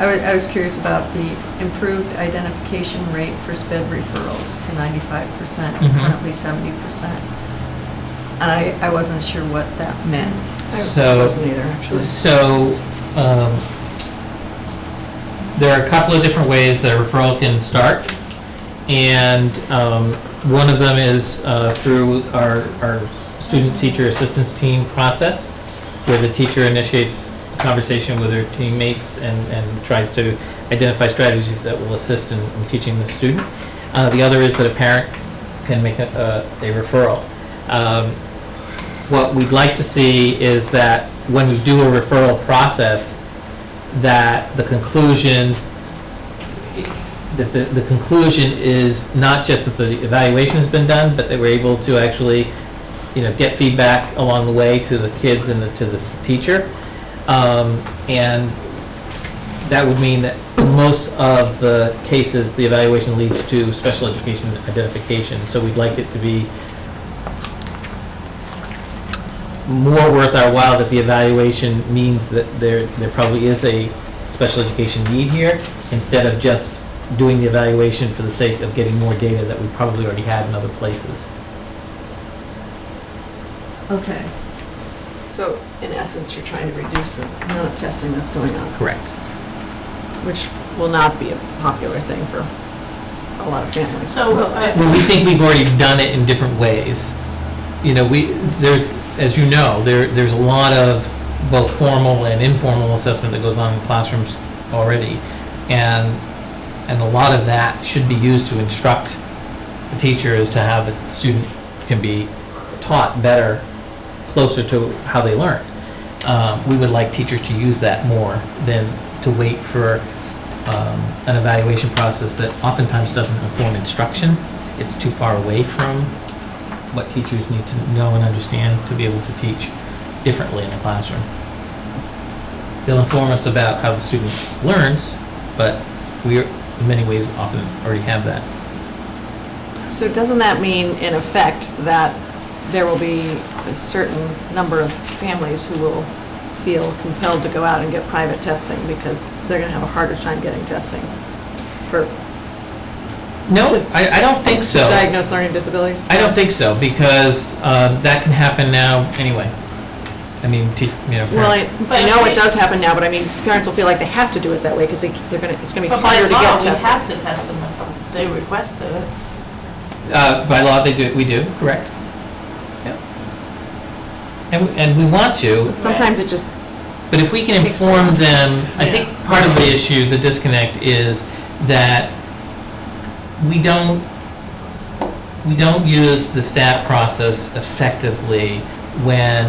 I was curious about the improved identification rate for SPED referrals to 95%, currently 70%. And I wasn't sure what that meant. I wasn't either, actually. So, there are a couple of different ways that a referral can start. And one of them is through our student-teacher assistance team process, where the teacher initiates conversation with her teammates and tries to identify strategies that will assist in teaching the student. The other is that a parent can make a referral. What we'd like to see is that when we do a referral process, that the conclusion is not just that the evaluation has been done, but that we're able to actually, get feedback along the way to the kids and to the teacher. And that would mean that most of the cases, the evaluation leads to special education identification. So we'd like it to be more worth our while that the evaluation means that there probably is a special education need here, instead of just doing the evaluation for the sake of getting more data that we probably already had in other places. Okay. So, in essence, you're trying to reduce the amount of testing that's going on. Correct. Which will not be a popular thing for a lot of families. So, Well, we think we've already done it in different ways. There's, as you know, there's a lot of both formal and informal assessment that goes on in classrooms already. And a lot of that should be used to instruct the teacher as to how the student can be taught better, closer to how they learn. We would like teachers to use that more than to wait for an evaluation process that oftentimes doesn't inform instruction. It's too far away from what teachers need to know and understand to be able to teach differently in the classroom. They'll inform us about how the student learns, but we, in many ways, often already have that. So doesn't that mean, in effect, that there will be a certain number of families who will feel compelled to go out and get private testing because they're going to have a harder time getting testing for No, I don't think so. diagnosed learning disabilities? I don't think so, because that can happen now anyway. I mean, Well, parents- I know it does happen now, but I mean, parents will feel like they have to do it that way because it's going to be but by harder to law, get we tested. have to test them if they requested it. by law, we do, correct. Yeah. And we want to, But sometimes it just, but if we can Takes a inform while. them, I think part of the issue, the disconnect, is that we don't use the STAT process effectively when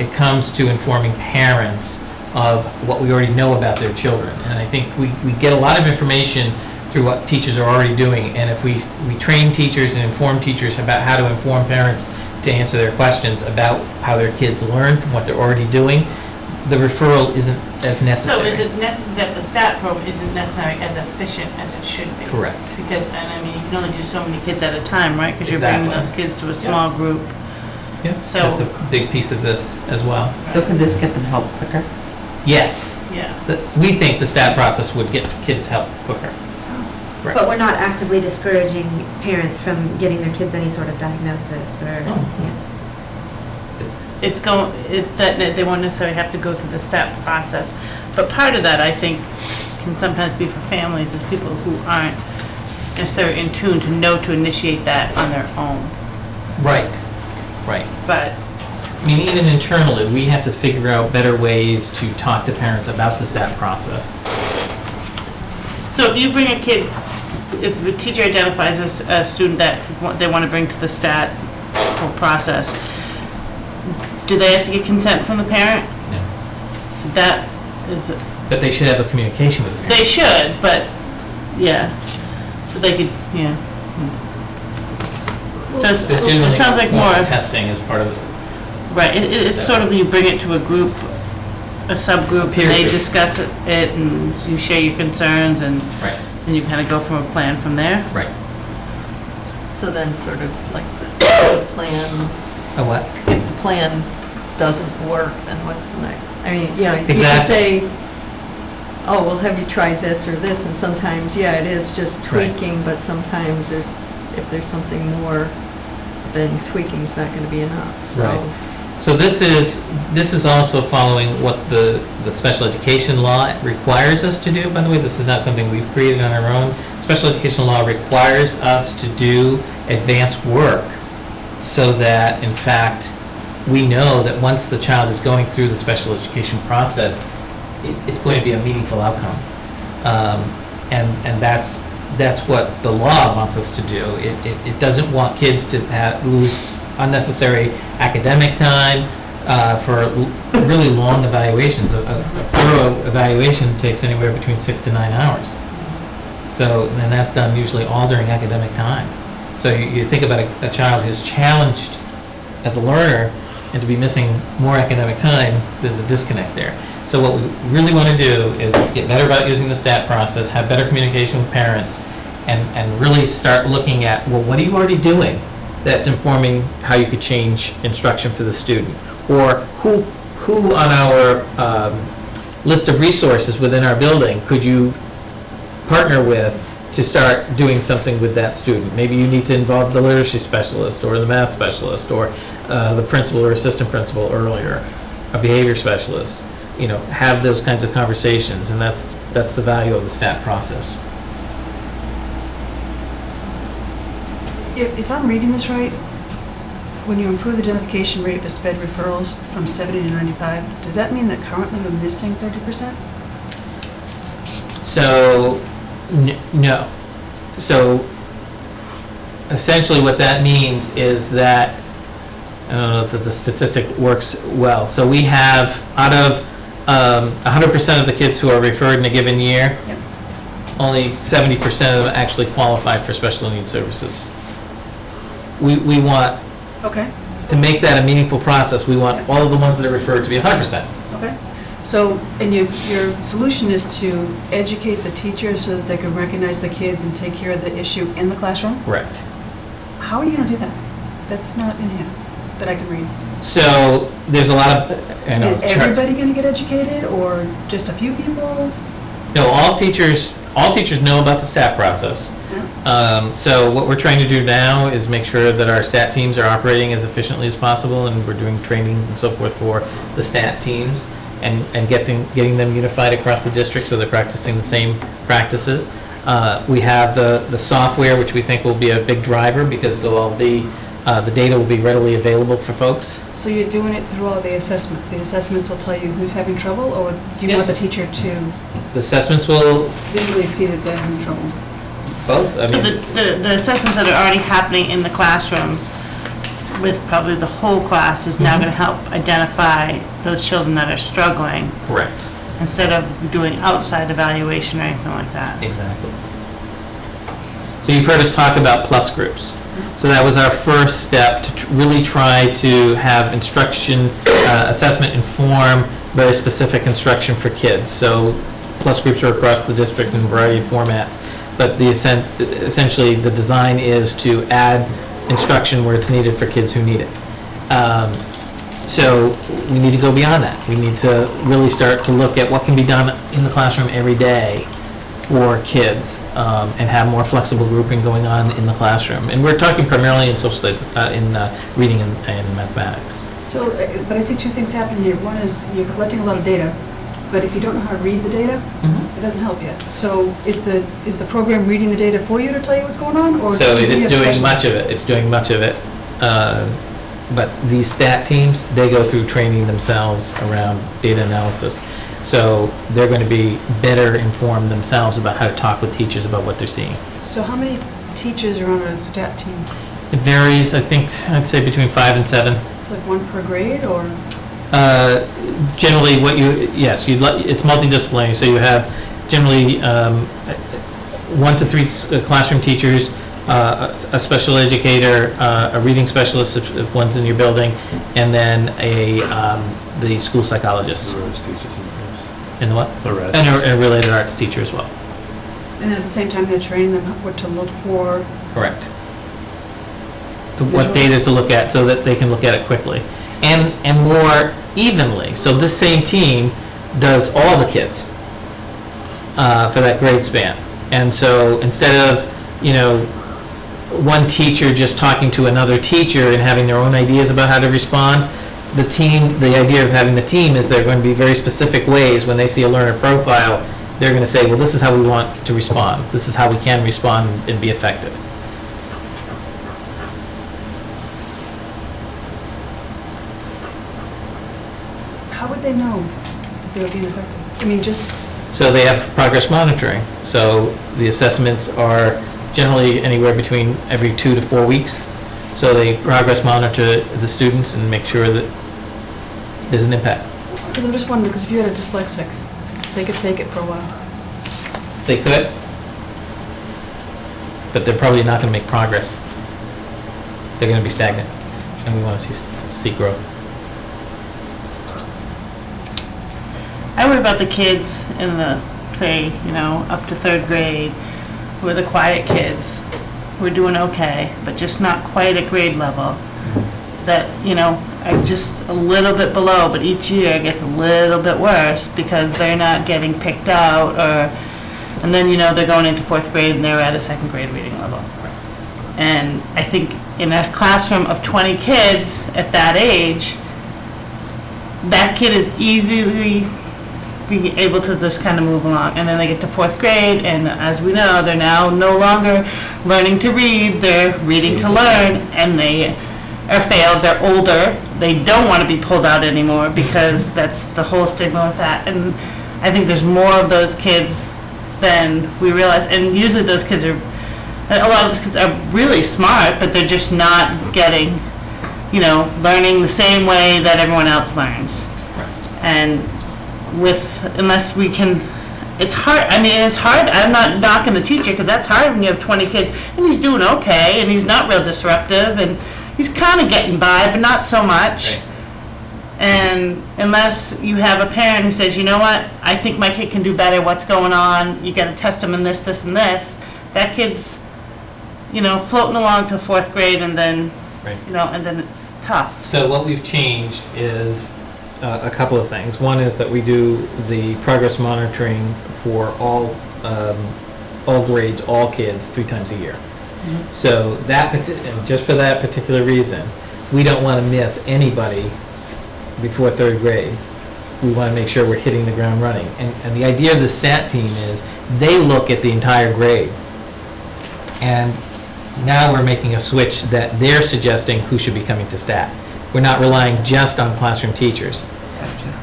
it comes to informing parents of what we already know about their children. And I think we get a lot of information through what teachers are already doing. And if we train teachers and inform teachers about how to inform parents to answer their questions about how their kids learn from what they're already doing, the referral isn't as So necessary. is it that the STAT program isn't necessarily as efficient as it should be? Correct. Because, and I mean, you can only do so many kids at a time, right? Because you're bringing those Exactly. kids to a small group. Yeah, So- that's a big piece of this as well. So could this get them help quicker? Yes, Yeah. we think the STAT process would get kids help quicker. Correct. But we're not actively discouraging parents from getting their kids any sort of diagnosis or, Oh. yeah. It's that they won't necessarily have to go through the STAT process. But part of that, I think, can sometimes be for families, is people who aren't necessarily in tune to know to initiate that on their own. Right, right. But, I mean, even internally, we have to figure out better ways to talk to parents about the STAT process. so if you bring a kid, if a teacher identifies a student that they want to bring to the STAT whole process, do they have to get consent from the parent? No. So that is, But they should have a communication with the they parents. should, but, yeah. So they could, yeah. There's It generally sounds like formal more, testing as part of it. right, it's sort of, you bring it to a group, a subgroup, Peer and they group. discuss it, and you share your concerns, and Right. then you kind of go from a plan from there. Right. So then sort of like the plan, A what? if the plan doesn't work, then what's the next? I mean, you know, you can Exactly. say, oh, well, have you tried this or this? And sometimes, yeah, it is just Right. tweaking, but sometimes if there's something more, then tweaking's not gonna be enough, so. Right. So this is also following what the special education law requires us to do. By the way, this is not something we've created on our own. Special education law requires us to do advanced work so that, in fact, we know that once the child is going through the special education process, it's going to be a meaningful outcome. And that's what the law wants us to do. It doesn't want kids to lose unnecessary academic time for really long evaluations. A thorough evaluation takes anywhere between 6 to 9 hours. So, and that's done usually all during academic time. So you think about a child who's challenged as a learner and to be missing more academic time, there's a disconnect there. So what we really want to do is get better about using the STAT process, have better communication with parents, and really start looking at, well, what are you already doing that's informing how you could change instruction for the student? Or who on our list of resources within our building could you partner with to start doing something with that student? Maybe you need to involve the literacy specialist or the math specialist or the principal or assistant principal earlier, a behavior specialist. You know, have those kinds of conversations, and that's the value of the STAT process. If I'm reading this right, when you improve the identification rate for SPED referrals from 70 to 95, does that mean that currently we're missing 30%? So, no. So, essentially what that means is that, I don't know that the statistic works well. So we have, out of 100% of the kids who are referred in a given year, Yep. only 70% of them actually qualify for special needs services. We want, Okay, to make that a meaningful process, we want all of the ones that are referred to be 100%. okay. So, and your solution is to educate the teachers so that they can recognize the kids and take care of the issue in the classroom? Correct. How are you gonna do that? That's not in here, that I can read. So there's a lot of, I know, Is charts. everybody gonna get educated, or just a few people? No, all teachers know about the STAT process. So what we're trying to do now is make sure that our STAT teams are operating as efficiently as possible, and we're doing trainings and so forth for the STAT teams, and getting them unified across the district so they're practicing the same practices. We have the software, which we think will be a big driver because it'll all be, the data will be readily available for folks. So you're doing it through all the assessments? The assessments will tell you who's having trouble, or do you want the teacher to The assessments will, visually see that they're having trouble? both, I So mean, the assessments that are already happening in the classroom with probably the whole class is now Mhm. going to help identify those children that are struggling correct, instead of doing outside evaluation or anything like that. exactly. So you've heard us talk about plus groups. So that was our first step to really try to have instruction, assessment inform very specific instruction for kids. So plus groups are across the district in a variety of formats. But essentially the design is to add instruction where it's needed for kids who need it. So we need to go beyond that. We need to really start to look at what can be done in the classroom every day for kids, and have more flexible grouping going on in the classroom. And we're talking primarily in social studies, in reading and mathematics. So, but I see two things happening here. One is you're collecting a lot of data, but if you don't know how to read the data, it doesn't help you. So is the program reading the data for you to tell you what's going on, or So do it we is have doing much specialists? of it. It's doing much of it. But these STAT teams, they go through training themselves around data analysis. So they're going to be better informed themselves about how to talk with teachers about what they're seeing. So how many teachers are on a STAT team? It varies, I think, I'd say between 5 and 7. It's like one per grade, or? Generally, yes, it's multidisciplinary, so you have generally 1 to 3 classroom teachers, a special educator, a reading specialist if one's in your building, and then the school psychologist. The rest teachers sometimes. And what? The rest. And a related arts teacher as well. And at the same time, they're training them what to look for. Correct. What data to look at so that they can look at it quickly. And more evenly. So this same team does all the kids for that grade span. And so instead of, one teacher just talking to another teacher and having their own ideas about how to respond, the idea of having the team is they're going to be very specific ways when they see a learner profile, they're going to say, well, this is how we want to respond. This is how we can respond and be effective. How would they know that they were being effective? I mean, just, So they have progress monitoring. So the assessments are generally anywhere between every 2 to 4 weeks. So they progress monitor the students and make sure that there's an impact. because I'm just wondering, because if you had a dyslexic, they could take it for a while. They could, but they're probably not going to make progress. They're going to be stagnant, and we want to see growth. I worry about the kids in the, say, up to 3rd grade, who are the quiet kids, who are doing okay, but just not quite at grade level, that, are just a little bit below, but each year it gets a little bit worse because they're not getting picked out, and then, they're going into 4th grade and they're at a 2nd grade reading level. And I think in a classroom of 20 kids at that age, that kid is easily being able to just kind of move along. And then they get to 4th grade, and as we know, they're now no longer learning to read, they're reading to learn, and they are failed, they're older, they don't want to be pulled out anymore because that's the whole stigma with that. And I think there's more of those kids than we realize, and usually those kids are, a lot of those kids are really smart, but they're just not getting, learning the same way that everyone else learns. And unless we can, it's hard. I mean, it's hard. I'm not knocking the teacher because that's hard when you have 20 kids and he's doing okay and he's not real disruptive and he's kind of getting by, but not so much. Right. And unless you have a parent who says, you know what, I think my kid can do better, what's going on, you got to test him in this, this, and this, that kid's, floating along to 4th grade and then, Right. And then it's tough. So what we've changed is a couple of things. One is that we do the progress monitoring for all grades, all kids, 3 times a year. Mm-hmm. So and just for that particular reason, we don't want to miss anybody before 3rd grade. We want to make sure we're hitting the ground running. And the idea of the SAT team is they look at the entire grade. And now we're making a switch that they're suggesting who should be coming to STAT. We're not relying just on classroom teachers.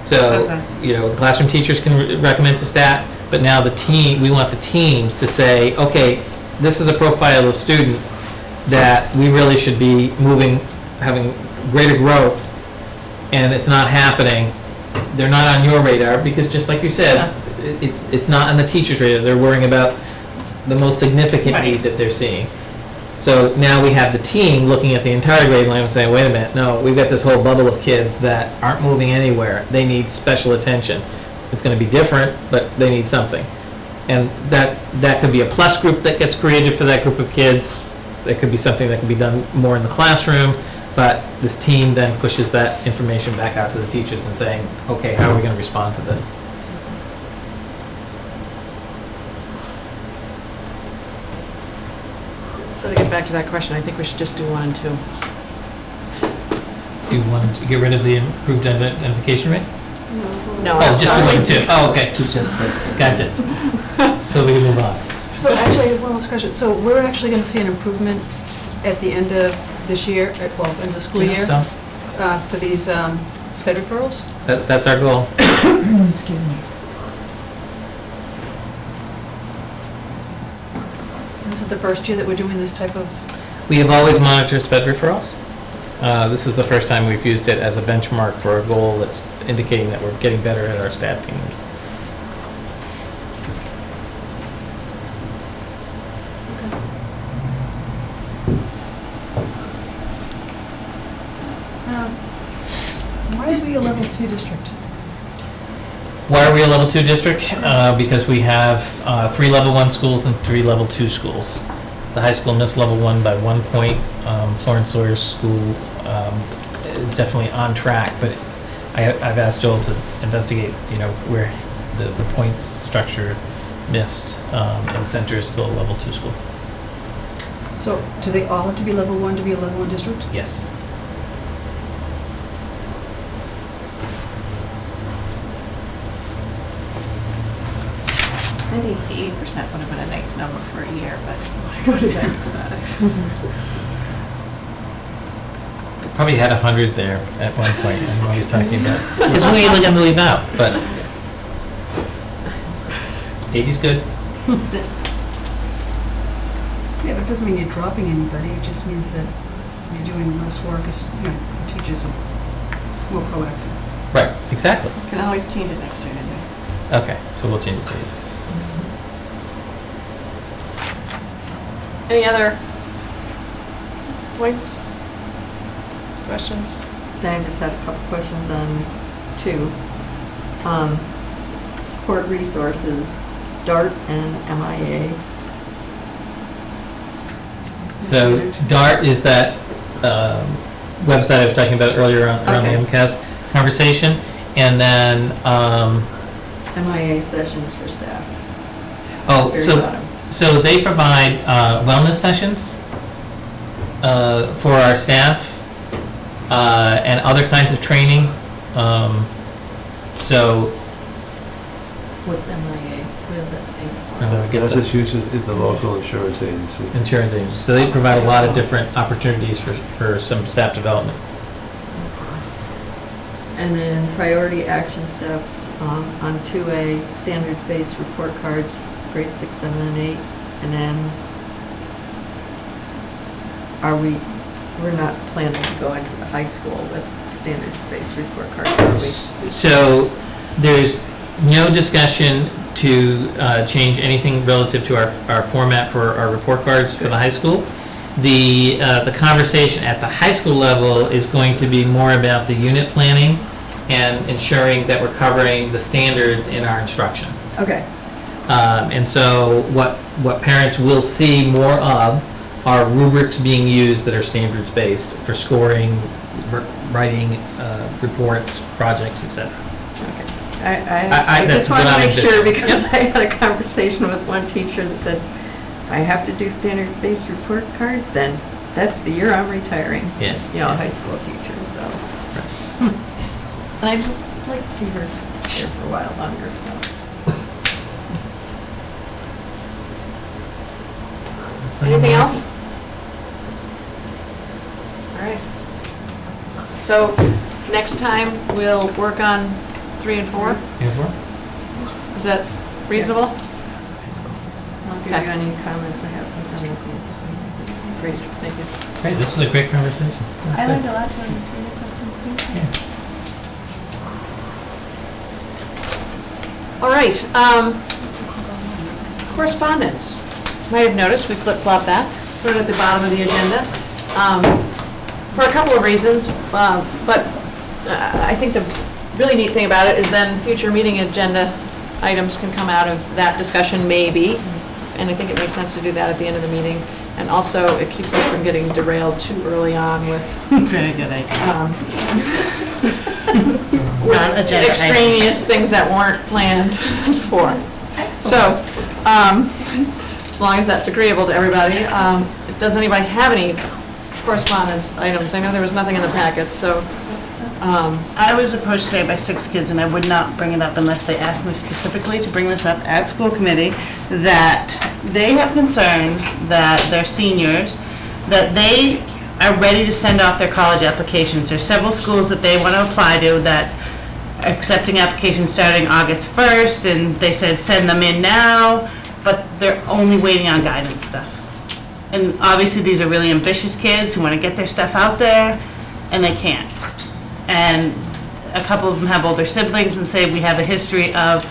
So, the classroom teachers can recommend to STAT, but now we want the teams to say, okay, this is a profile of student that we really should be having greater growth, and it's not happening. They're not on your radar because, just like you said, it's not on the teacher's radar. They're worrying about the most significant need that they're seeing. So now we have the team looking at the entire grade line and saying, wait a minute, no, we've got this whole bubble of kids that aren't moving anywhere. They need special attention. It's going to be different, but they need something. And that could be a plus group that gets created for that group of kids. That could be something that can be done more in the classroom, but this team then pushes that information back out to the teachers and saying, okay, how are we going to respond to this? So to get back to that question, I think we should just do 1 and 2. Do you want to get rid of the improved identification rate? No, Oh, that's just not. 1 and 2. Oh, okay. Gotcha. So we can move on. So actually, I have one last question. So we're actually going to see an improvement at the end of this year, end of the school year, So, for these SPED referrals? that's our goal. Excuse me. This is the first year that we're doing this type of, We have always monitored SPED referrals. This is the first time we've used it as a benchmark for a goal that's indicating that we're getting better at our stat teams. Why are we a level 2 district? Why are we a level 2 district? Because we have 3 level 1 schools and 3 level 2 schools. The high school missed level 1 by 1 point. Florence Sawyer's school is definitely on track, but I've asked Joel to investigate, where the points structure missed, and Center is still a level 2 school. So do they all have to be level 1 to be a level 1 district? Yes. I think 80% would have been a nice number for a year, but I go to that. Probably had 100 there at one point, and what he's talking about. It's really going to leave out, but 80's good. Yeah, but it doesn't mean you're dropping anybody, it just means that you're doing less work as, the teachers are more proactive. Right, exactly. Can always change it next year, anyway. Okay, so we'll change it to 80. Any other points? Questions? Then I just had a couple questions on 2. Support resources, DART and MIA. So DART is that website I was talking about earlier around Okay. the MCAS conversation, and then MIA sessions for staff. Very so bottom. so they provide wellness sessions for our staff and other kinds of training. So What's MIA? What does that stand for? get the Massachusetts is the local insurance agency. insurance agents. So they provide a lot of different opportunities for some staff development. And then priority action steps on 2A, standards-based report cards, grades 6, 7, and 8. And then we're not planning to go into the high school with standards-based report cards, are we? So there's no discussion to change anything relative to our format for our report cards for the high school. The conversation at the high school level is going to be more about the unit planning and ensuring that we're covering the standards in our instruction. Okay. And so what parents will see more of are rubrics being used that are standards-based for scoring, writing reports, projects, etc. I that's just wanted what to I'm make sure envisioning. because I had a conversation with one teacher that said, if I have to do standards-based report cards, then that's the year I'm retiring. Yeah. A high school teacher, so. And I'd like to see her here for a while longer, so. Anything else? All right. So next time, we'll work on 3 and 4. Is that reasonable? I'll give you Okay. any comments I have since I'm looking. Great, thank you. Great, this was a great conversation. That was I good. learned a lot from your questions. Thank you. All right. Correspondence. Might have noticed we flip-flopped that, put it at the bottom of the agenda, for a couple of reasons. But I think the really neat thing about it is then future meeting agenda items can come out of that discussion, maybe. And I think it makes sense to do that at the end of the meeting. And also, it keeps us from getting derailed too early on with Very good idea. with extraneous things that weren't planned for. So, as long as that's agreeable to everybody, does anybody have any correspondence items? I know there was nothing in the packet, so. I was approached today by 6 kids, and I would not bring it up unless they asked me specifically to bring this up at school committee, that they have concerns that they're seniors, that they are ready to send off their college applications. There's several schools that they want to apply to that are accepting applications starting August 1st, and they said send them in now, but they're only waiting on guidance stuff. And obviously, these are really ambitious kids who want to get their stuff out there, and they can't. And a couple of them have older siblings and say we have a history of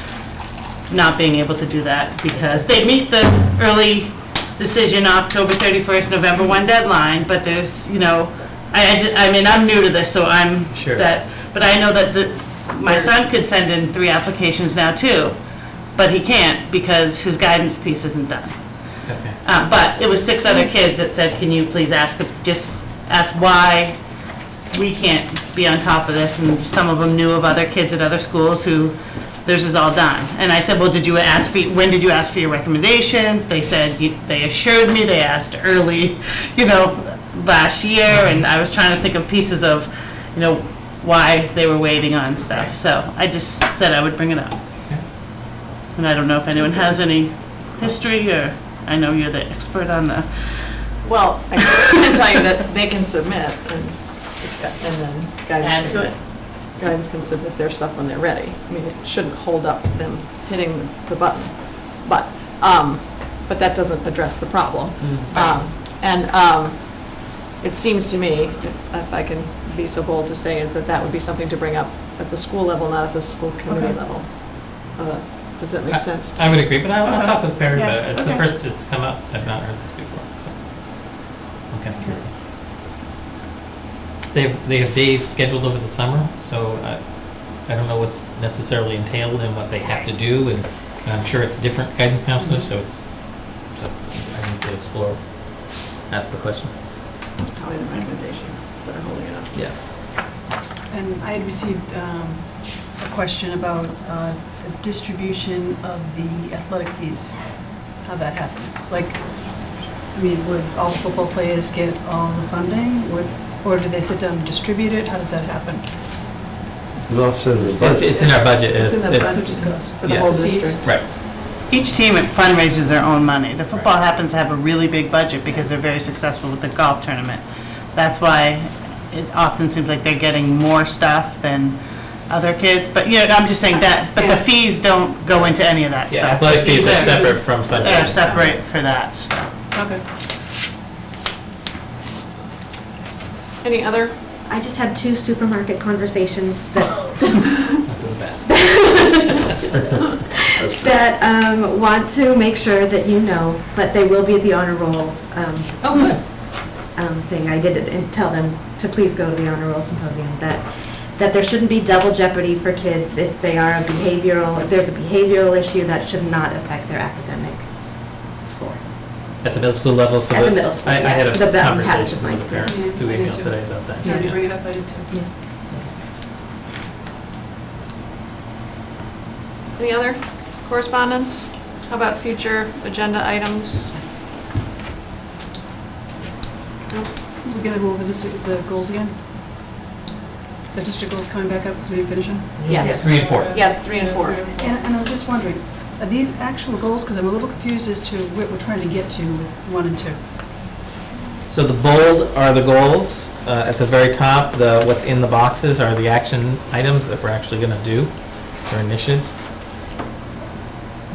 not being able to do that because they meet the early decision October 31st, November 1 deadline, but there's, I mean, I'm new to this, so I'm Sure. but I know that my son could send in 3 applications now too, but he can't because his guidance piece isn't done. Okay. But it was 6 other kids that said, can you please ask why we can't be on top of this, and some of them knew of other kids at other schools who theirs is all done. And I said, well, when did you ask for your recommendations? They said, they assured me they asked early, last year, and I was trying to think of pieces of, why they were waiting on stuff. So I just said I would bring it up. And I don't know if anyone has any history, or I know you're the expert on the. Well, I can tell you that they can submit, and then Add to it. guidance can submit their stuff when they're ready. I mean, it shouldn't hold up them hitting the button, but that doesn't address the problem. It seems to me, if I can be so bold to say, is that would be something to bring up at the school level, not at the school committee level. Does that make sense? I would agree, but I'll talk with Barry about it. It's the okay. first it's come up. I've not heard this before. So I'm kind of curious. They have days scheduled over the summer, so I don't know what's necessarily entailed and what they have to do, and I'm sure it's different guidance counselors, so I need to explore, ask the question. It's probably the recommendations that are holding it up. Yeah. And I had received a question about the distribution of the athletic fees, how that happens. Like, I mean, would all football players get all the funding, or do they sit down and distribute it? How does that happen? It's an offset of the budget. It's in our budget. It's in the it's- budget, just goes for the whole district. Right. Each team fundraises their own money. The football happens to have a really big budget because they're very successful with the golf tournament. That's why it often seems like they're getting more stuff than other kids. But I'm just saying that. But the fees don't go into any of that Yeah, stuff. athletic fees are They're separate from fundraising. They're separate for that stuff. Okay. Any other? I just had 2 supermarket conversations that Those are the best. that want to make sure that but they will be at the honor roll thing. I did it and tell them to please go to the honor roll symposium, that there shouldn't be double jeopardy for kids if there's a behavioral issue that should not affect their academic score. At the middle school level for At the middle school, I had for the a conversation habit with a parent, Yeah, 2 I did emails too. today about that. Yeah, you bring it up, I did too. Any other correspondence? How about future agenda items? We're gonna go over the goals again? The district goals coming back up, so we didn't finish them? Yes. 3 and 4. Yes, 3 and 4. And I'm just wondering, are these actual goals? Because I'm a little confused as to what we're trying to get to with 1 and 2. So the bold are the goals. At the very top, what's in the boxes are the action items that we're actually going to do, or initiatives.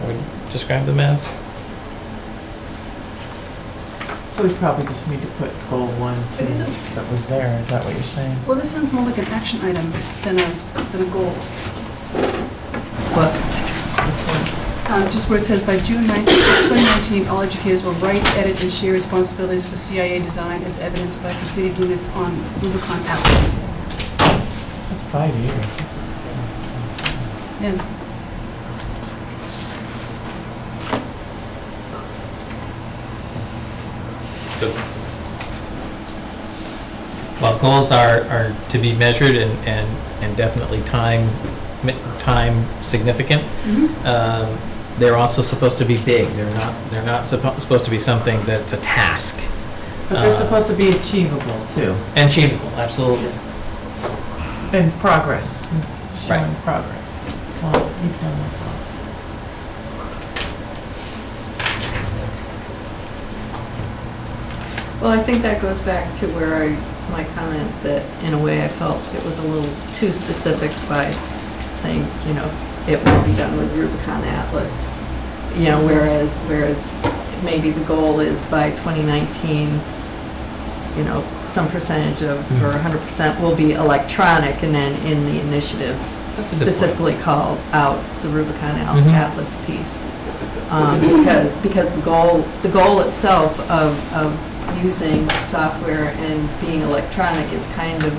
I would describe them as. So we probably just need to put goal 1, 2, But is it- that was there, is that what you're saying? Well, this sounds more like an action item than a goal. What? Just where it says, by June 2019, all educators will write, edit, and share responsibilities for CIA design as evidenced by completed units on Rubicon Atlas. That's 5 years. And Well, goals are to be measured and definitely time significant. They're also supposed to be big. They're not supposed to be something that's a task. But they're supposed to be achievable too, And achievable, absolutely. and progress, showing Right. progress. Well, you've done that. Well, I think that goes back to where my comment that in a way I felt it was a little too specific by saying, it will be done with Rubicon Atlas. Whereas maybe the goal is by 2019, some percentage of, or 100% will be electronic, and then in the initiatives That's a good point. specifically call out the Rubicon Mhm. Atlas piece. Because the goal itself of using software and being electronic is kind of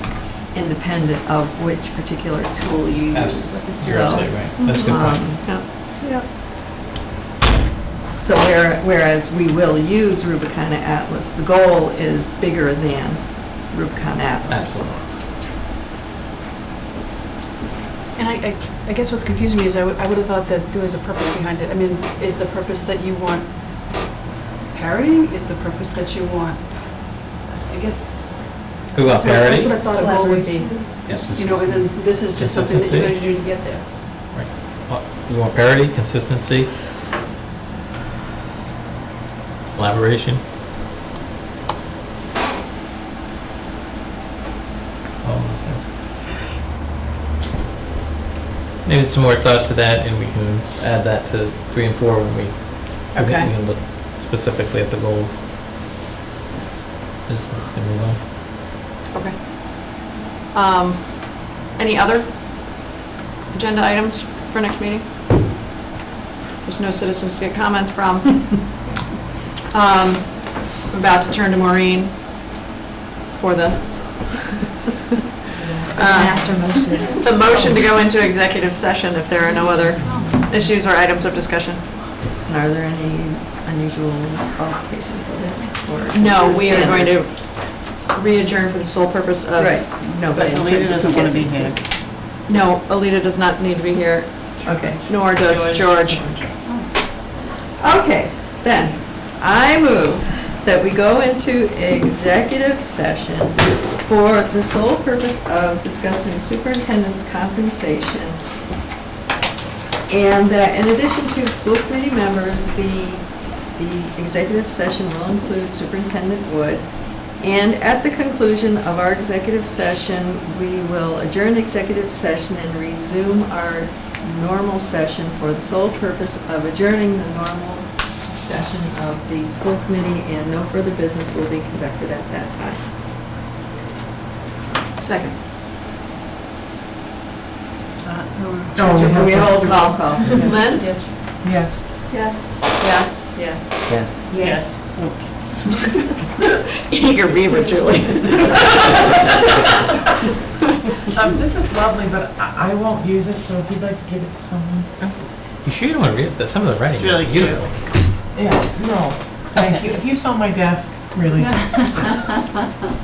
independent of which particular tool you use. Absolutely. So, You're absolutely right. That's a good point. So whereas we will use Rubicon Atlas, the goal is bigger than Rubicon Atlas. Absolutely. And I guess what's confusing me is I would have thought that there was a purpose behind it. I mean, is the purpose that you want parity? Is the purpose that you want, I guess, We want that's what parity. I thought a goal would be. Yes. You know, and then this is just something that you're going to Consistency. do to get there. Right. We want parity, consistency, collaboration. All those things. Maybe some more thought to that, and we can add that to 3 and 4 when we Okay. we can look specifically at the goals. Just and move on. Okay. Any other agenda items for next meeting? There's no citizens to get comments from. I'm about to turn to Maureen for the Master motion. the motion to go into executive session if there are no other issues or items of discussion. And are there any unusual qualifications of this? Or No, we are standard? going to re-adjourn for the sole purpose of... Right, no, but in Alita terms of doesn't who want gets to be it. here. No, Alita does not need to be here, Okay. nor does George. Okay, then, I move that we go into executive session for the sole purpose of discussing superintendent's compensation, and that in addition to school committee members, the executive session will include Superintendent Wood, and at the conclusion of our executive session, we will adjourn executive session and resume our normal session for the sole purpose of adjourning the normal session of the school committee, and no further business will be conducted at that time. Second. Oh, Do we hold roll call? Lynn? Yes. Yes. Yes. Yes. Yes. Yes. Eager beaver, Julie. This is lovely, but I won't use it, so if you'd like to give it to someone. You sure you don't want to read that? Some of the writing It's really is beautiful. Yeah, no, thank you. If you saw my desk, really.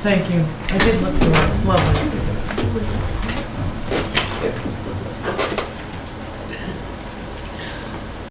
Thank you. I did look through it, it's lovely.